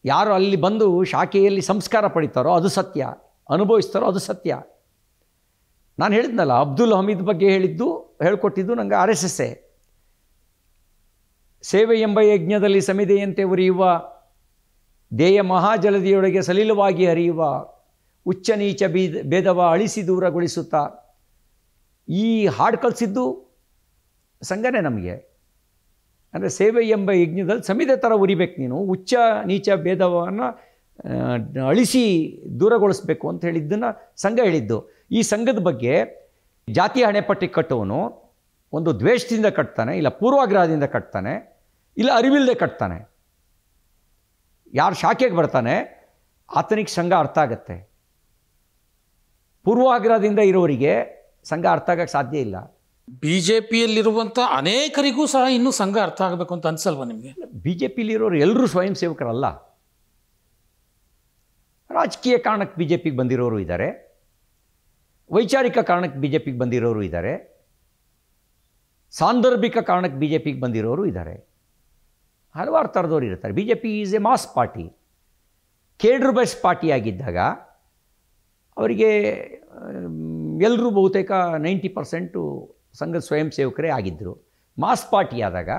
S2: ಯಾರು ಅಲ್ಲಿ ಬಂದು ಶಾಖೆಯಲ್ಲಿ ಸಂಸ್ಕಾರ ಪಡಿತಾರೋ ಅದು ಸತ್ಯ, ಅನುಭವಿಸ್ತಾರೋ ಅದು ಸತ್ಯ. ನಾನು ಹೇಳಿದ್ನಲ್ಲ, ಅಬ್ದುಲ್ ಹಮೀದ್ ಬಗ್ಗೆ ಹೇಳ್ಕೊಟ್ಟಿದ್ದು ನನಗೆ RSSೇ. ಸೇವೆ ಎಂಬ ಯಜ್ಞದಲ್ಲಿ ಸಮಿದೆಯಂತೆ ಉರಿಯುವ ದೇಯ ಮಹಾಜಲದಿಯೊಳಗೆ ಸಲಿಲವಾಗಿ ಹರಿಯುವ ಉಚ್ಚ ನೀಚ ಭೇದವ ಅಳಿಸಿ ದೂರಗೊಳಿಸುತ್ತಾ ಈ ಹಾಡು ಕಲಿಸಿದ್ದು ಸಂಘನೇ ನಮಗೆ. ಅಂದರೆ ಸೇವೆ ಎಂಬ ಯಜ್ಞದಲ್ಲಿ ಸಮಿದೆ ಥರ ಉರಿಬೇಕು ನೀನು, ಉಚ್ಚ ನೀಚ ಭೇದವನ್ನು ಅಳಿಸಿ ದೂರಗೊಳಿಸ್ಬೇಕು ಅಂತ ಹೇಳಿದ್ದನ್ನು ಸಂಘ ಹೇಳಿದ್ದು. ಈ ಸಂಘದ ಬಗ್ಗೆ ಜಾತಿ ಹಣೆಪಟ್ಟಿ ಕಟ್ಟುವನು ಒಂದು ದ್ವೇಷದಿಂದ ಕಟ್ತಾನೆ, ಇಲ್ಲ ಪೂರ್ವಾಗ್ರಹದಿಂದ ಕಟ್ತಾನೆ, ಇಲ್ಲ ಅರಿವಿಲ್ಲದೆ ಕಟ್ತಾನೆ. ಯಾರು ಶಾಖೆಗೆ ಬರ್ತಾನೆ ಆತನಿಗೆ ಸಂಘ ಅರ್ಥ ಆಗತ್ತೆ. ಪೂರ್ವಾಗ್ರಹದಿಂದ ಇರೋರಿಗೆ ಸಂಘ ಅರ್ಥ ಆಗಕ್ಕೆ ಸಾಧ್ಯ ಇಲ್ಲ.
S1: BJPಯಲ್ಲಿರುವಂಥ ಅನೇಕರಿಗೂ ಸಹ ಇನ್ನೂ ಸಂಘ ಅರ್ಥ ಆಗಬೇಕು ಅಂತ ಅನ್ಸಲ್ವ ನಿಮಗೆ?
S2: BJPಯಲ್ಲಿರೋರು ಎಲ್ಲರೂ ಸ್ವಯಂ ಸೇವಕರಲ್ಲ. ರಾಜಕೀಯ ಕಾರಣಕ್ಕೆ BJPಗೆ ಬಂದಿರೋರು ಇದ್ದಾರೆ, ವೈಚಾರಿಕ ಕಾರಣಕ್ಕೆ BJPಗೆ ಬಂದಿರೋರು ಇದ್ದಾರೆ, ಸಾಂದರ್ಭಿಕ ಕಾರಣಕ್ಕೆ BJPಗೆ ಬಂದಿರೋರು ಇದ್ದಾರೆ. ಹಲವಾರು ಥರದವ್ರು ಇರ್ತಾರೆ. BJP is a mass party. Cadre base party ಆಗಿದ್ದಾಗ ಅವರಿಗೆ ಎಲ್ಲರೂ ಬಹುತೇಕ 90% ಸಂಘದ ಸ್ವಯಂ ಸೇವಕರೇ ಆಗಿದ್ದರು. ಮಾಸ್ ಪಾರ್ಟಿ ಆದಾಗ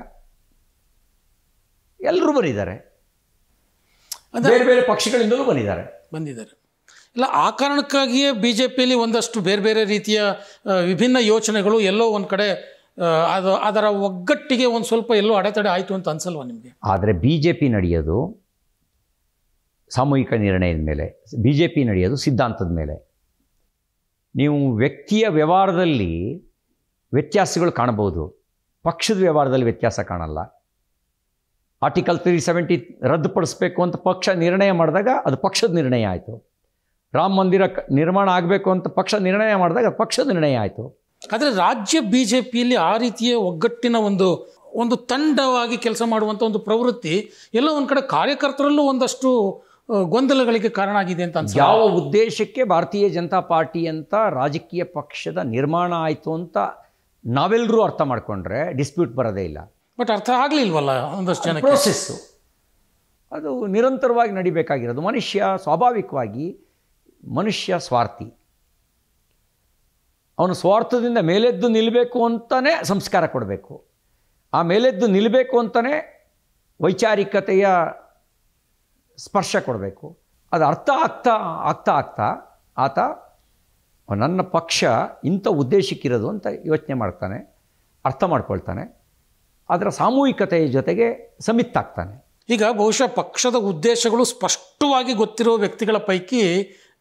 S2: ಎಲ್ಲರೂ ಬಂದಿದ್ದಾರೆ, ಬೇರೆ ಬೇರೆ ಪಕ್ಷಗಳಿಂದಲೂ ಬಂದಿದ್ದಾರೆ.
S1: ಇಲ್ಲ, ಆ ಕಾರಣಕ್ಕಾಗಿಯೇ ಬಿ ಜೆ ಪಿಯಲ್ಲಿ ಒಂದಷ್ಟು ಬೇರೆ ಬೇರೆ ರೀತಿಯ ವಿಭಿನ್ನ ಯೋಚನೆಗಳು ಎಲ್ಲೋ ಒಂದು ಕಡೆ ಅದರ ಒಗ್ಗಟ್ಟಿಗೆ ಒಂದು ಸ್ವಲ್ಪ ಎಲ್ಲೋ ಅಡೆತಡೆ ಆಯಿತು ಅಂತ ಅನ್ಸಲ್ವಾ ನಿಮಗೆ?
S2: ಆದರೆ ಬಿ ಜೆ ಪಿ ನಡೆಯೋದು ಸಾಮೂಹಿಕ ನಿರ್ಣಯದ ಮೇಲೆ, ಬಿ ಜೆ ಪಿ ನಡೆಯೋದು ಸಿದ್ಧಾಂತದ ಮೇಲೆ. ನೀವು ವ್ಯಕ್ತಿಯ ವ್ಯವಹಾರದಲ್ಲಿ ವ್ಯತ್ಯಾಸಗಳು ಕಾಣಬಹುದು, ಪಕ್ಷದ ವ್ಯವಹಾರದಲ್ಲಿ ವ್ಯತ್ಯಾಸ ಕಾಣಲ್ಲ. ಆರ್ಟಿಕಲ್ 370 ರದ್ದುಪಡಿಸಬೇಕು ಅಂತ ಪಕ್ಷ ನಿರ್ಣಯ ಮಾಡಿದಾಗ ಅದು ಪಕ್ಷದ ನಿರ್ಣಯ ಆಯಿತು. ರಾಮ ಮಂದಿರ ನಿರ್ಮಾಣ ಆಗಬೇಕು ಅಂತ ಪಕ್ಷ ನಿರ್ಣಯ ಮಾಡಿದಾಗ ಅದು ಪಕ್ಷದ ನಿರ್ಣಯ ಆಯಿತು.
S1: ಆದರೆ ರಾಜ್ಯ ಬಿ ಜೆ ಪಿಯಲ್ಲಿ ಆ ರೀತಿಯ ಒಗ್ಗಟ್ಟಿನ ಒಂದು ತಂಡವಾಗಿ ಕೆಲಸ ಮಾಡುವಂಥ ಒಂದು ಪ್ರವೃತ್ತಿ ಎಲ್ಲೋ ಒಂದು ಕಡೆ ಕಾರ್ಯಕರ್ತರಲ್ಲೂ ಒಂದಷ್ಟು ಗೊಂದಲಗಳಿಗೆ ಕಾರಣ ಆಗಿದೆ ಅಂತ ಅನ್ಸುತ್ತೆ.
S2: ಯಾವ ಉದ್ದೇಶಕ್ಕೆ ಭಾರತೀಯ ಜನತಾ ಪಾರ್ಟಿ ಅಂತ ರಾಜಕೀಯ ಪಕ್ಷದ ನಿರ್ಮಾಣ ಆಯಿತು ಅಂತ ನಾವೆಲ್ಲರೂ ಅರ್ಥ ಮಾಡಿಕೊಂಡ್ರೆ ಡಿಸ್ಪ್ಯೂಟ್ ಬರೋದೇ ಇಲ್ಲ.
S1: ಬಟ್ ಅರ್ಥ ಆಗಲಿಲ್ವಲ್ಲ ಒಂದಷ್ಟು ಜನ.
S2: ಪ್ರೋಸೆಸ್ಸು ಅದು ನಿರಂತರವಾಗಿ ನಡಿಬೇಕಾಗಿರೋದು. ಸ್ವಾಭಾವಿಕವಾಗಿ ಮನುಷ್ಯ ಸ್ವಾರ್ಥಿ. ಅವನು ಸ್ವಾರ್ಥದಿಂದ ಮೇಲೆದ್ದು ನಿಲ್ಲಬೇಕು ಅಂತಲೇ ಸಂಸ್ಕಾರ ಕೊಡಬೇಕು. ಆ ಮೇಲೆದ್ದು ನಿಲ್ಲಬೇಕು ಅಂತಲೇ ವೈಚಾರಿಕತೆಯ ಸ್ಪರ್ಶ ಕೊಡಬೇಕು. ಅದು ಅರ್ಥ ಆಗ್ತಾ ಆಗ್ತಾ ಆಗ್ತಾ ಆತ ನನ್ನ ಪಕ್ಷ ಇಂಥ ಉದ್ದೇಶಕ್ಕಿರೋದು ಅಂತ ಯೋಚನೆ ಮಾಡ್ತಾನೆ, ಅರ್ಥ ಮಾಡ್ಕೊಳ್ತಾನೆ, ಅದರ ಸಾಮೂಹಿಕತೆಯ ಜೊತೆಗೆ ಸಮಿತ್ತಾಗ್ತಾನೆ.
S1: ಈಗ ಬಹುಶಃ ಪಕ್ಷದ ಉದ್ದೇಶಗಳು ಸ್ಪಷ್ಟವಾಗಿ ಗೊತ್ತಿರೋ ವ್ಯಕ್ತಿಗಳ ಪೈಕಿ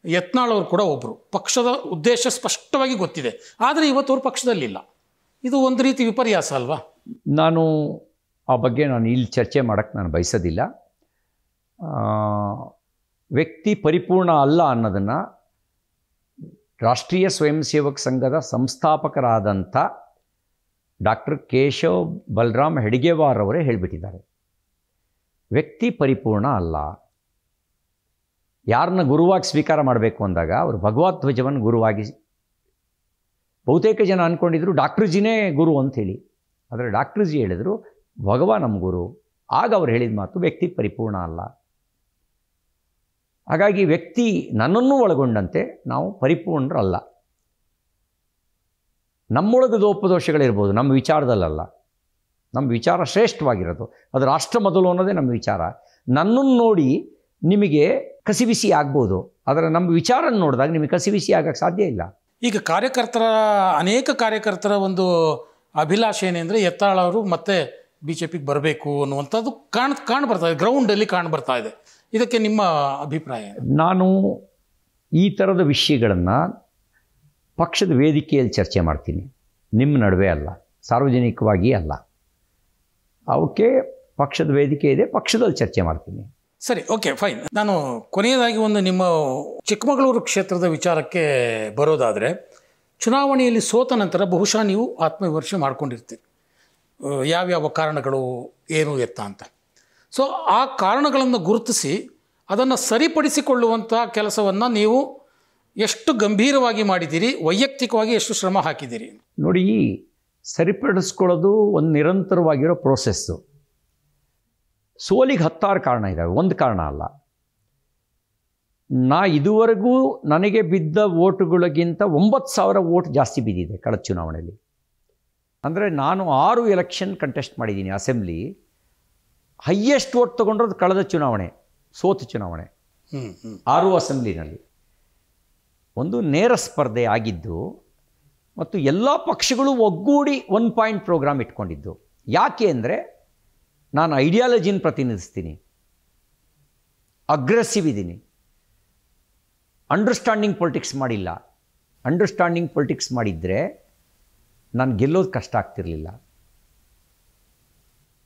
S1: ಯತ್ನಾಳ್ ಅವರು ಕೂಡ ಒಬ್ಬರು. ಪಕ್ಷದ ಉದ್ದೇಶ ಸ್ಪಷ್ಟವಾಗಿ ಗೊತ್ತಿದೆ, ಆದರೆ ಇವತ್ತವ್ರು ಪಕ್ಷದಲ್ಲಿಲ್ಲ. ಇದು ಒಂದು ರೀತಿ ವಿಪರ್ಯಾಸ ಅಲ್ವಾ?
S2: ನಾನು ಆ ಬಗ್ಗೆ ಇಲ್ಲಿ ಚರ್ಚೆ ಮಾಡೋಕ್ಕೆ ನಾನು ಬಯಸೋದಿಲ್ಲ. ವ್ಯಕ್ತಿ ಪರಿಪೂರ್ಣ ಅಲ್ಲ ಅನ್ನೋದನ್ನು ರಾಷ್ಟ್ರೀಯ ಸ್ವಯಂ ಸೇವಕ ಸಂಘದ ಸಂಸ್ಥಾಪಕರಾದಂಥ ಡಾಕ್ಟರ್ ಕೇಶವ್ ಬಲರಾಮ್ ಹೆಡ್ಗೇವಾರ್ ಅವರೇ ಹೇಳಿಬಿಟ್ಟಿದ್ದಾರೆ. ವ್ಯಕ್ತಿ ಪರಿಪೂರ್ಣ ಅಲ್ಲ. ಯಾರನ್ನ ಗುರುವಾಗಿ ಸ್ವೀಕಾರ ಮಾಡಬೇಕು ಅಂದಾಗ ಅವರು ಭಗವದ್ ಧ್ವಜವನ್ನು ಗುರುವಾಗಿ, ಬಹುತೇಕ ಜನ ಅಂದ್ಕೊಂಡಿದ್ರು ಡಾಕ್ಟರ್ ಜಿನೇ ಗುರು ಅಂಥೇಳಿ. ಆದರೆ ಡಾಕ್ಟರ್ ಜಿ ಹೇಳಿದರು ಭಗವಾನ್ ನಮ್ಮ ಗುರು. ಆಗ ಅವ್ರು ಹೇಳಿದ ಮಾತು ವ್ಯಕ್ತಿ ಪರಿಪೂರ್ಣ ಅಲ್ಲ. ಹಾಗಾಗಿ ವ್ಯಕ್ತಿ ನನ್ನನ್ನು ಒಳಗೊಂಡಂತೆ ನಾವು ಪರಿಪೂರ್ಣರಲ್ಲ. ನಮ್ಮೊಳಗೆ ಲೋಪದೋಷಗಳಿರ್ಬೋದು, ನಮ್ಮ ವಿಚಾರದಲ್ಲ. ನಮ್ಮ ವಿಚಾರ ಶ್ರೇಷ್ಠವಾಗಿರೋದು, ಅದು ರಾಷ್ಟ್ರ ಮೊದಲು ಅನ್ನೋದೇ ನಮ್ಮ ವಿಚಾರ. ನನ್ನನ್ನು ನೋಡಿ ನಿಮಗೆ ಕಸಿಬಿಸಿ ಆಗ್ಬೋದು, ಆದರೆ ನಮ್ಮ ವಿಚಾರ ನೋಡಿದಾಗ ನಿಮಗೆ ಕಸಿಬಿಸಿ ಆಗೋಕ್ಕೆ ಸಾಧ್ಯ ಇಲ್ಲ.
S1: ಈಗ ಅನೇಕ ಕಾರ್ಯಕರ್ತರ ಒಂದು ಅಭಿಲಾಷೆ ಏನೆಂದರೆ ಯತ್ನಾಳ್ ಅವರು ಮತ್ತೆ ಬಿ ಜೆ ಪಿಗೆ ಬರಬೇಕು ಅನ್ನುವಂಥದ್ದು ಕಾಣ್ಬರ್ತಾ ಇದೆ, ಗ್ರೌಂಡಲ್ಲಿ ಕಾಣ್ಬರ್ತಾ ಇದೆ. ಇದಕ್ಕೆ ನಿಮ್ಮ ಅಭಿಪ್ರಾಯ?
S2: ನಾನು ಈ ಥರದ ವಿಷಯಗಳನ್ನು ಪಕ್ಷದ ವೇದಿಕೆಯಲ್ಲಿ ಚರ್ಚೆ ಮಾಡ್ತೀನಿ, ನಿಮ್ಮ ನಡುವೆ ಅಲ್ಲ, ಸಾರ್ವಜನಿಕವಾಗಿ ಅಲ್ಲ. ಅವಕ್ಕೆ ಪಕ್ಷದ ವೇದಿಕೆ ಇದೆ, ಪಕ್ಷದಲ್ಲಿ ಚರ್ಚೆ ಮಾಡ್ತೀನಿ.
S1: ಸರಿ, ಓಕೆ, ಫೈನ್. ನಾನು ಕೊನೆಯದಾಗಿ ನಿಮ್ಮ ಚಿಕ್ಕಮಗಳೂರು ಕ್ಷೇತ್ರದ ವಿಚಾರಕ್ಕೆ ಬರೋದಾದರೆ, ಚುನಾವಣೆಯಲ್ಲಿ ಸೋತ ನಂತರ ಬಹುಶಃ ನೀವು ಆತ್ಮವಿಮರ್ಶೆ ಮಾಡ್ಕೊಂಡಿರ್ತೀರಿ, ಯಾವ್ಯಾವ ಕಾರಣಗಳು ಏನು ಎತ್ತ ಅಂತ. ಸೊ ಆ ಕಾರಣಗಳನ್ನು ಗುರುತಿಸಿ ಅದನ್ನು ಸರಿಪಡಿಸಿಕೊಳ್ಳುವಂಥ ಕೆಲಸವನ್ನು ನೀವು ಎಷ್ಟು ಗಂಭೀರವಾಗಿ ಮಾಡಿದ್ದೀರಿ, ವೈಯಕ್ತಿಕವಾಗಿ ಎಷ್ಟು ಶ್ರಮ ಹಾಕಿದ್ದೀರಿ?
S2: ನೋಡಿ, ಸರಿಪಡಿಸ್ಕೊಳ್ಳೋದು ಒಂದು ನಿರಂತರವಾಗಿರೋ ಪ್ರೋಸೆಸ್ಸು. ಸೋಲಿಗೆ 10 ಕಾರಣ ಇದ್ದಾವೆ, ಒಂದು ಕಾರಣ ಅಲ್ಲ. ಇದುವರೆಗೂ ನನಗೆ ಬಿದ್ದ ವೋಟುಗಳಿಗಿಂತ 9,000 ವೋಟ್ ಜಾಸ್ತಿ ಬಿದ್ದಿದೆ ಕಳೆದ ಚುನಾವಣೆಯಲ್ಲಿ. ಅಂದರೆ ನಾನು 6 ಎಲೆಕ್ಷನ್ ಕಂಟೆಸ್ಟ್ ಮಾಡಿದ್ದೀನಿ ಅಸೆಂಬ್ಲಿ. ಹೈಯೆಸ್ಟ್ ವೋಟ್ ತೊಗೊಂಡ್ರದ್ದು ಕಳೆದ ಚುನಾವಣೆ, ಸೋತ ಚುನಾವಣೆ. 6 ಅಸೆಂಬ್ಲಿನಲ್ಲಿ ಒಂದು ನೇರ ಸ್ಪರ್ಧೆ ಆಗಿದ್ದು ಮತ್ತು ಎಲ್ಲ ಪಕ್ಷಗಳು ಒಗ್ಗೂಡಿ 1 ಪಾಯಿಂಟ್ ಪ್ರೋಗ್ರಾಮ್ ಇಟ್ಕೊಂಡಿದ್ದು. ಯಾಕೆ ಅಂದರೆ ನಾನು ಐಡಿಯಾಲಜಿನ ಪ್ರತಿನಿಧಿಸ್ತೀನಿ, ಅಗ್ರೆಸಿವ್ ಇದ್ದೀನಿ, ಅಂಡರ್ಸ್ಟ್ಯಾಂಡಿಂಗ್ ಪೊಲಿಟಿಕ್ಸ್ ಮಾಡಿಲ್ಲ. ಅಂಡರ್ಸ್ಟ್ಯಾಂಡಿಂಗ್ ಪೊಲಿಟಿಕ್ಸ್ ಮಾಡಿದರೆ ನಾನು ಗೆಲ್ಲೋದು ಕಷ್ಟ ಆಗ್ತಿರಲಿಲ್ಲ.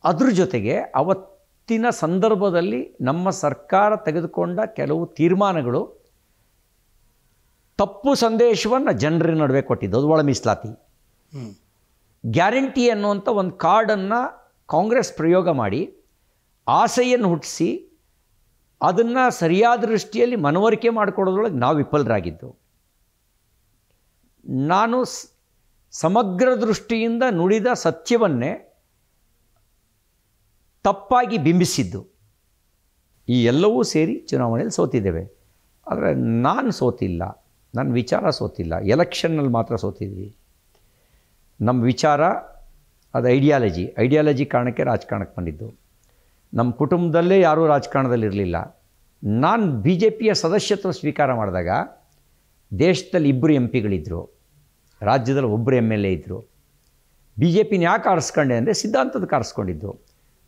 S2: ಅದ್ರ ಜೊತೆಗೆ ಅವತ್ತಿನ ಸಂದರ್ಭದಲ್ಲಿ ನಮ್ಮ ಸರ್ಕಾರ ತೆಗೆದುಕೊಂಡ ಕೆಲವು ತೀರ್ಮಾನಗಳು ತಪ್ಪು ಸಂದೇಶವನ್ನು ಜನರ ನಡುವೆ ಕೊಟ್ಟಿದ್ದು. ಅದು ಒಳ ಮೀಸಲಾತಿ, ಗ್ಯಾರಂಟಿ ಅನ್ನುವಂಥ ಒಂದು ಕಾರ್ಡನ್ನು ಕಾಂಗ್ರೆಸ್ ಪ್ರಯೋಗ ಮಾಡಿ ಆಸೆಯನ್ನು ಹುಟ್ಟಿಸಿ ಅದನ್ನು ಸರಿಯಾದ ದೃಷ್ಟಿಯಲ್ಲಿ ಮನವರಿಕೆ ಮಾಡಿಕೊಡೋದ್ರೊಳಗೆ ನಾವು ವಿಫಲರಾಗಿದ್ದು. ನಾನು ಸಮಗ್ರ ದೃಷ್ಟಿಯಿಂದ ನುಡಿದ ಸತ್ಯವನ್ನೇ ತಪ್ಪಾಗಿ ಬಿಂಬಿಸಿದ್ದು. ಈ ಎಲ್ಲವೂ ಸೇರಿ ಚುನಾವಣೆಯಲ್ಲಿ ಸೋತಿದ್ದೇವೆ. ಆದರೆ ನಾನು ಸೋತಿಲ್ಲ, ನನ್ನ ವಿಚಾರ ಸೋತಿಲ್ಲ, ಎಲೆಕ್ಷನ್ನಲ್ಲಿ ಮಾತ್ರ ಸೋತಿದ್ವಿ. ನಮ್ಮ ವಿಚಾರ ಅದು ಐಡಿಯಾಲಜಿ ಕಾರಣಕ್ಕೆ ರಾಜಕಾರಣಕ್ಕೆ ಬಂದಿದ್ದು. ನಮ್ಮ ಕುಟುಂಬದಲ್ಲೇ ಯಾರೂ ರಾಜಕಾರಣದಲ್ಲಿರಲಿಲ್ಲ. ನಾನು BJPಯ ಸದಸ್ಯತ್ವ ಸ್ವೀಕಾರ ಮಾಡಿದಾಗ ದೇಶದಲ್ಲಿ 2 MP ಗಳಿದ್ದರು, ರಾಜ್ಯದಲ್ಲಿ 1 MLA ಇದ್ದರು. BJPನ ಯಾಕೆ ಆರಿಸ್ಕೊಂಡೆ ಅಂದರೆ ಸಿದ್ಧಾಂತದಕ್ಕೆ ಆರಿಸ್ಕೊಂಡಿದ್ದು.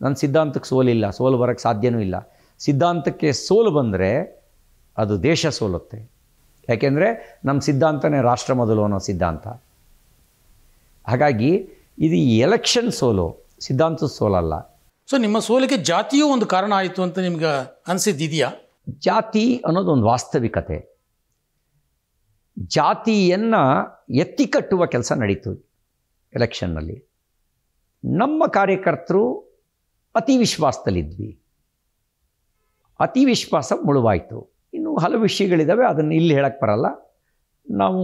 S2: ನನ್ನ ಸಿದ್ಧಾಂತಕ್ಕೆ ಸೋಲು ಬರೋಕ್ಕೆ ಸಾಧ್ಯವೂ ಇಲ್ಲ. ಸಿದ್ಧಾಂತಕ್ಕೆ ಸೋಲು ಬಂದರೆ ಅದು ದೇಶ ಸೋಲುತ್ತೆ. ಯಾಕೆಂದರೆ ನಮ್ಮ ಸಿದ್ಧಾಂತನೇ ರಾಷ್ಟ್ರ ಮೊದಲು ಅನ್ನೋ ಸಿದ್ಧಾಂತ. ಹಾಗಾಗಿ ಇದು ಎಲೆಕ್ಷನ್ ಸೋಲು, ಸಿದ್ಧಾಂತದ ಸೋಲಲ್ಲ.
S1: ಸೊ ನಿಮ್ಮ ಸೋಲಿಗೆ ಜಾತಿಯೂ ಒಂದು ಕಾರಣ ಆಯಿತು ಅಂತ ನಿಮ್ಗೆ ಅನಿಸಿದ್ದಿದೆಯಾ?
S2: ಜಾತಿ ಅನ್ನೋದು ಒಂದು ವಾಸ್ತವಿಕತೆ. ಜಾತಿಯನ್ನು ಎತ್ತಿ ಕಟ್ಟುವ ಕೆಲಸ ನಡೀತು ಎಲೆಕ್ಷನ್ನಲ್ಲಿ. ನಮ್ಮ ಕಾರ್ಯಕರ್ತರು ಅತಿ ವಿಶ್ವಾಸದಲ್ಲಿದ್ವಿ. ಅತಿ ವಿಶ್ವಾಸ ಮುಳುವಾಯಿತು. ಇನ್ನು ಹಲವು ವಿಷಯಗಳಿದ್ದಾವೆ, ಅದನ್ನು ಇಲ್ಲಿ ಹೇಳಕ್ಕೆ ಬರಲ್ಲ. ನಾವು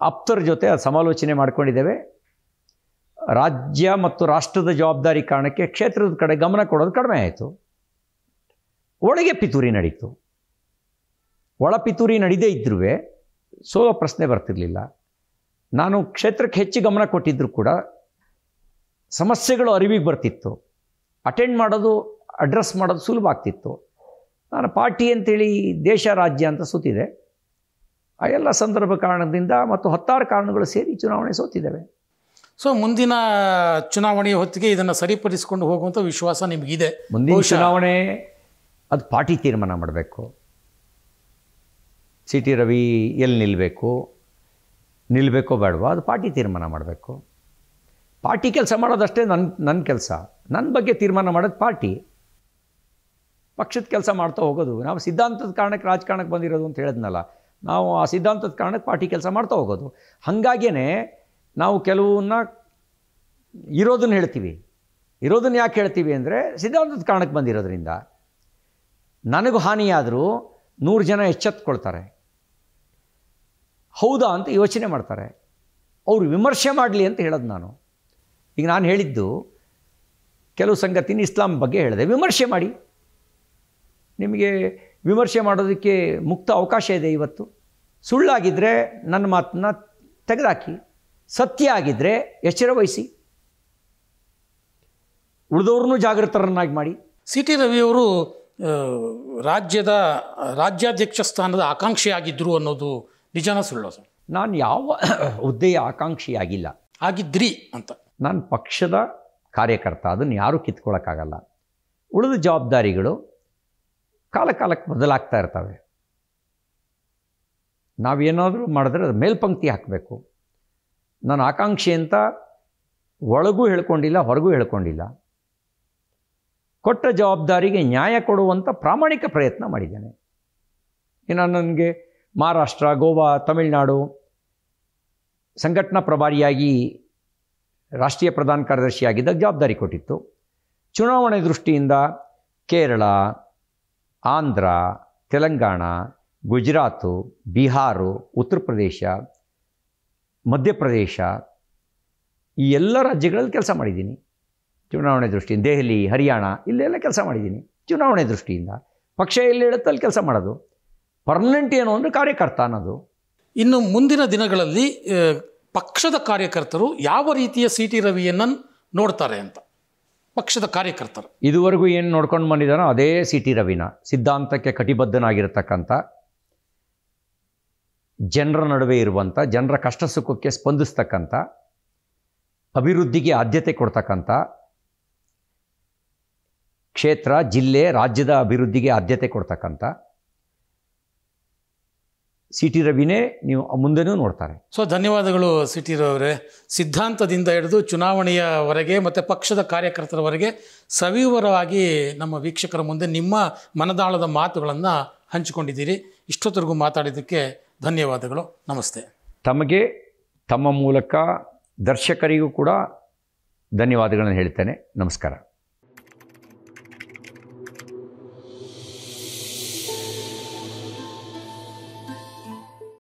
S2: ಆಪ್ತರ ಜೊತೆ ಸಮಾಲೋಚನೆ ಮಾಡ್ಕೊಂಡಿದ್ದೇವೆ. ರಾಜ್ಯ ಮತ್ತು ರಾಷ್ಟ್ರದ ಜವಾಬ್ದಾರಿ ಕಾರಣಕ್ಕೆ ಕ್ಷೇತ್ರದ ಕಡೆ ಗಮನ ಕೊಡೋದು ಕಡಿಮೆ ಆಯಿತು. ಒಳಗೆ ಪಿತೂರಿ ನಡೀತು. ಒಳ ಪಿತೂರಿ ನಡೀದೇ ಇದ್ರೂ ಸೋಲೋ ಪ್ರಶ್ನೆ ಬರ್ತಿರಲಿಲ್ಲ. ನಾನು ಕ್ಷೇತ್ರಕ್ಕೆ ಹೆಚ್ಚು ಗಮನ ಕೊಟ್ಟಿದ್ದರೂ ಕೂಡ ಸಮಸ್ಯೆಗಳು ಅರಿವಿಗೆ ಬರ್ತಿತ್ತು. ಅಟೆಂಡ್ ಮಾಡೋದು, ಅಡ್ರೆಸ್ ಮಾಡೋದು ಸುಲಭ ಆಗ್ತಿತ್ತು. ನಾನು ಪಾರ್ಟಿ ಅಂತೇಳಿ ದೇಶ ರಾಜ್ಯ ಅಂತ ಸೋತಿದೆ. ಆ ಎಲ್ಲ ಸಂದರ್ಭ ಕಾರಣದಿಂದ ಮತ್ತು 10 ಕಾರಣಗಳು ಸೇರಿ ಚುನಾವಣೆ ಸೋತಿದ್ದೇವೆ.
S1: ಸೊ ಮುಂದಿನ ಚುನಾವಣೆಯ ಹೊತ್ತಿಗೆ ಇದನ್ನು ಸರಿಪಡಿಸಿಕೊಂಡು ಹೋಗುವಂಥ ವಿಶ್ವಾಸ ನಿಮಗಿದೆ?
S2: ಮುಂದಿನ ಚುನಾವಣೆ ಅದು ಪಾರ್ಟಿ ತೀರ್ಮಾನ ಮಾಡಬೇಕು. CT ರವಿ ಎಲ್ಲಿ ನಿಲ್ಲಬೇಕೋ ಬೇಡವೋ ಅದು ಪಾರ್ಟಿ ತೀರ್ಮಾನ ಮಾಡಬೇಕು. ಪಾರ್ಟಿ ಕೆಲಸ ಮಾಡೋದಷ್ಟೇ ನನ್ನ ಕೆಲಸ. ನನ್ನ ಬಗ್ಗೆ ತೀರ್ಮಾನ ಮಾಡೋದು ಪಾರ್ಟಿ. ಪಕ್ಷದ ಕೆಲಸ ಮಾಡ್ತಾ ಹೋಗೋದು. ನಾವು ಸಿದ್ಧಾಂತದ ಕಾರಣಕ್ಕೆ ರಾಜಕಾರಣಕ್ಕೆ ಬಂದಿರೋದು ಅಂತ ಹೇಳಿದ್ನಲ್ಲ, ನಾವು ಆ ಸಿದ್ಧಾಂತದ ಕಾರಣಕ್ಕೆ ಪಾರ್ಟಿ ಕೆಲಸ ಮಾಡ್ತಾ ಹೋಗೋದು. ಹಾಗಾಗಿಯೇ ನಾವು ಕೆಲವನ್ನ ಇರೋದನ್ನು ಹೇಳ್ತೀವಿ. ಇರೋದನ್ನು ಯಾಕೆ ಹೇಳ್ತೀವಿ ಅಂದರೆ ಸಿದ್ಧಾಂತದ ಕಾರಣಕ್ಕೆ ಬಂದಿರೋದ್ರಿಂದ. ನನಗೂ ಹಾನಿಯಾದರೂ 100 ಜನ ಎಚ್ಚೆತ್ಕೊಳ್ತಾರೆ, ಹೌದಾ ಅಂತ ಯೋಚನೆ ಮಾಡ್ತಾರೆ. ಅವರು ವಿಮರ್ಶೆ ಮಾಡಲಿ ಅಂತ ಹೇಳೋದು ನಾನು. ಈಗ ನಾನು ಹೇಳಿದ್ದು ಕೆಲವು ಸಂಗತಿನ ಇಸ್ಲಾಂ ಬಗ್ಗೆ ಹೇಳಿದೆ. ವಿಮರ್ಶೆ ಮಾಡಿ, ನಿಮಗೆ ವಿಮರ್ಶೆ ಮಾಡೋದಕ್ಕೆ ಮುಕ್ತ ಅವಕಾಶ ಇದೆ ಇವತ್ತು. ಸುಳ್ಳಾಗಿದ್ದರೆ ನನ್ನ ಮಾತನ್ನ ತೆಗೆದುಹಾಕಿ, ಸತ್ಯ ಆಗಿದ್ದರೆ ಎಚ್ಚರ ವಹಿಸಿ, ಉಳಿದವ್ರನ್ನೂ ಜಾಗೃತರನ್ನಾಗಿ ಮಾಡಿ.
S1: CT ರವಿಯವರು ರಾಜ್ಯಾಧ್ಯಕ್ಷ ಸ್ಥಾನದ ಆಕಾಂಕ್ಷಿಯಾಗಿದ್ದರು ಅನ್ನೋದು ನಿಜನ ಸುಳ್ಳು ಸರ್?
S2: ನಾನು ಯಾವ ಹುದ್ದೆಯ ಆಕಾಂಕ್ಷಿಯಾಗಿಲ್ಲ.
S1: ಆಗಿದ್ರಿ ಅಂತ.
S2: ನಾನು ಪಕ್ಷದ ಕಾರ್ಯಕರ್ತ, ಅದನ್ನು ಯಾರೂ ಕಿತ್ಕೊಳ್ಳೋಕ್ಕಾಗಲ್ಲ. ಉಳಿದ ಜವಾಬ್ದಾರಿಗಳು ಕಾಲಕ್ಕೆ ಬದಲಾಗ್ತಾ ಇರ್ತವೆ. ನಾವೇನಾದರೂ ಮಾಡಿದ್ರೆ ಅದು ಮೇಲ್ಪಂಕ್ತಿ ಹಾಕಬೇಕು. ನಾನು ಆಕಾಂಕ್ಷಿ ಅಂತ ಒಳಗೂ ಹೇಳ್ಕೊಂಡಿಲ್ಲ, ಹೊರಗೂ ಹೇಳ್ಕೊಂಡಿಲ್ಲ. ಕೊಟ್ಟ ಜವಾಬ್ದಾರಿಗೆ ನ್ಯಾಯ ಕೊಡುವಂಥ ಪ್ರಾಮಾಣಿಕ ಪ್ರಯತ್ನ ಮಾಡಿದ್ದೇನೆ. ಇನ್ನು ನನಗೆ ಮಹಾರಾಷ್ಟ್ರ, ಗೋವಾ, ತಮಿಳುನಾಡು ಸಂಘಟನಾ ಪ್ರಭಾರಿಯಾಗಿ ರಾಷ್ಟ್ರೀಯ ಪ್ರಧಾನ ಕಾರ್ಯದರ್ಶಿಯಾಗಿದ್ದಾಗ ಜವಾಬ್ದಾರಿ ಕೊಟ್ಟಿತ್ತು. ಚುನಾವಣೆ ದೃಷ್ಟಿಯಿಂದ ಕೇರಳ, ಆಂಧ್ರ, ತೆಲಂಗಾಣ, ಗುಜರಾತು, ಬಿಹಾರು, ಉತ್ತರ ಪ್ರದೇಶ, ಮಧ್ಯಪ್ರದೇಶ ಈ ಎಲ್ಲ ರಾಜ್ಯಗಳಲ್ಲಿ ಕೆಲಸ ಮಾಡಿದ್ದೀನಿ ಚುನಾವಣೆ ದೃಷ್ಟಿಯಿಂದ. ದೆಹಲಿ, ಹರಿಯಾಣ ಇಲ್ಲೆಲ್ಲ ಕೆಲಸ ಮಾಡಿದ್ದೀನಿ ಚುನಾವಣೆ ದೃಷ್ಟಿಯಿಂದ. ಪಕ್ಷ ಎಲ್ಲಿ ಹೇಳುತ್ತೆ ಅಲ್ಲಿ ಕೆಲಸ ಮಾಡೋದು. ಪರ್ಮನೆಂಟ್ ಏನು ಅಂದರೆ ಕಾರ್ಯಕರ್ತ ಅನ್ನೋದು.
S1: ಇನ್ನು ಮುಂದಿನ ದಿನಗಳಲ್ಲಿ ಪಕ್ಷದ ಕಾರ್ಯಕರ್ತರು ಯಾವ ರೀತಿಯ CT ರವಿಯನ್ನು ನೋಡ್ತಾರೆ ಅಂತ, ಪಕ್ಷದ ಕಾರ್ಯಕರ್ತರು
S2: ಇದುವರೆಗೂ ಏನು ನೋಡ್ಕೊಂಡು ಬಂದಿದ್ದಾನೋ ಅದೇ CT ರವಿನ. ಸಿದ್ಧಾಂತಕ್ಕೆ ಕಟಿಬದ್ಧನಾಗಿರತಕ್ಕಂಥ, ಜನರ ನಡುವೆ ಇರುವಂಥ, ಜನರ ಕಷ್ಟ ಸುಖಕ್ಕೆ ಸ್ಪಂದಿಸ್ತಕ್ಕಂಥ, ಅಭಿವೃದ್ಧಿಗೆ ಆದ್ಯತೆ ಕೊಡ್ತಕ್ಕಂಥ, ಕ್ಷೇತ್ರ, ಜಿಲ್ಲೆ, ರಾಜ್ಯದ ಅಭಿವೃದ್ಧಿಗೆ ಆದ್ಯತೆ ಕೊಡ್ತಕ್ಕಂಥ CT ರವಿನೇ ನೀವು ಮುಂದೆನೂ ನೋಡ್ತಾರೆ.
S1: ಸೊ ಧನ್ಯವಾದಗಳು CT ರವಿ ಅವರೇ. ಸಿದ್ಧಾಂತದಿಂದ ಹಿಡಿದು ಚುನಾವಣೆಯವರೆಗೆ ಮತ್ತು ಪಕ್ಷದ ಕಾರ್ಯಕರ್ತರವರೆಗೆ ಸವಿವರವಾಗಿ ನಮ್ಮ ವೀಕ್ಷಕರ ಮುಂದೆ ನಿಮ್ಮ ಮನದಾಳದ ಮಾತುಗಳನ್ನು ಹಂಚಿಕೊಂಡಿದ್ದೀರಿ. ಇಷ್ಟೊತ್ತರೆಗೂ ಮಾತಾಡಿದ್ದಕ್ಕೆ ಧನ್ಯವಾದಗಳು. ನಮಸ್ತೆ.
S2: ತಮಗೆ ತಮ್ಮ ಮೂಲಕ ದರ್ಶಕರಿಗೂ ಕೂಡ ಧನ್ಯವಾದಗಳನ್ನು ಹೇಳ್ತೇನೆ. ನಮಸ್ಕಾರ.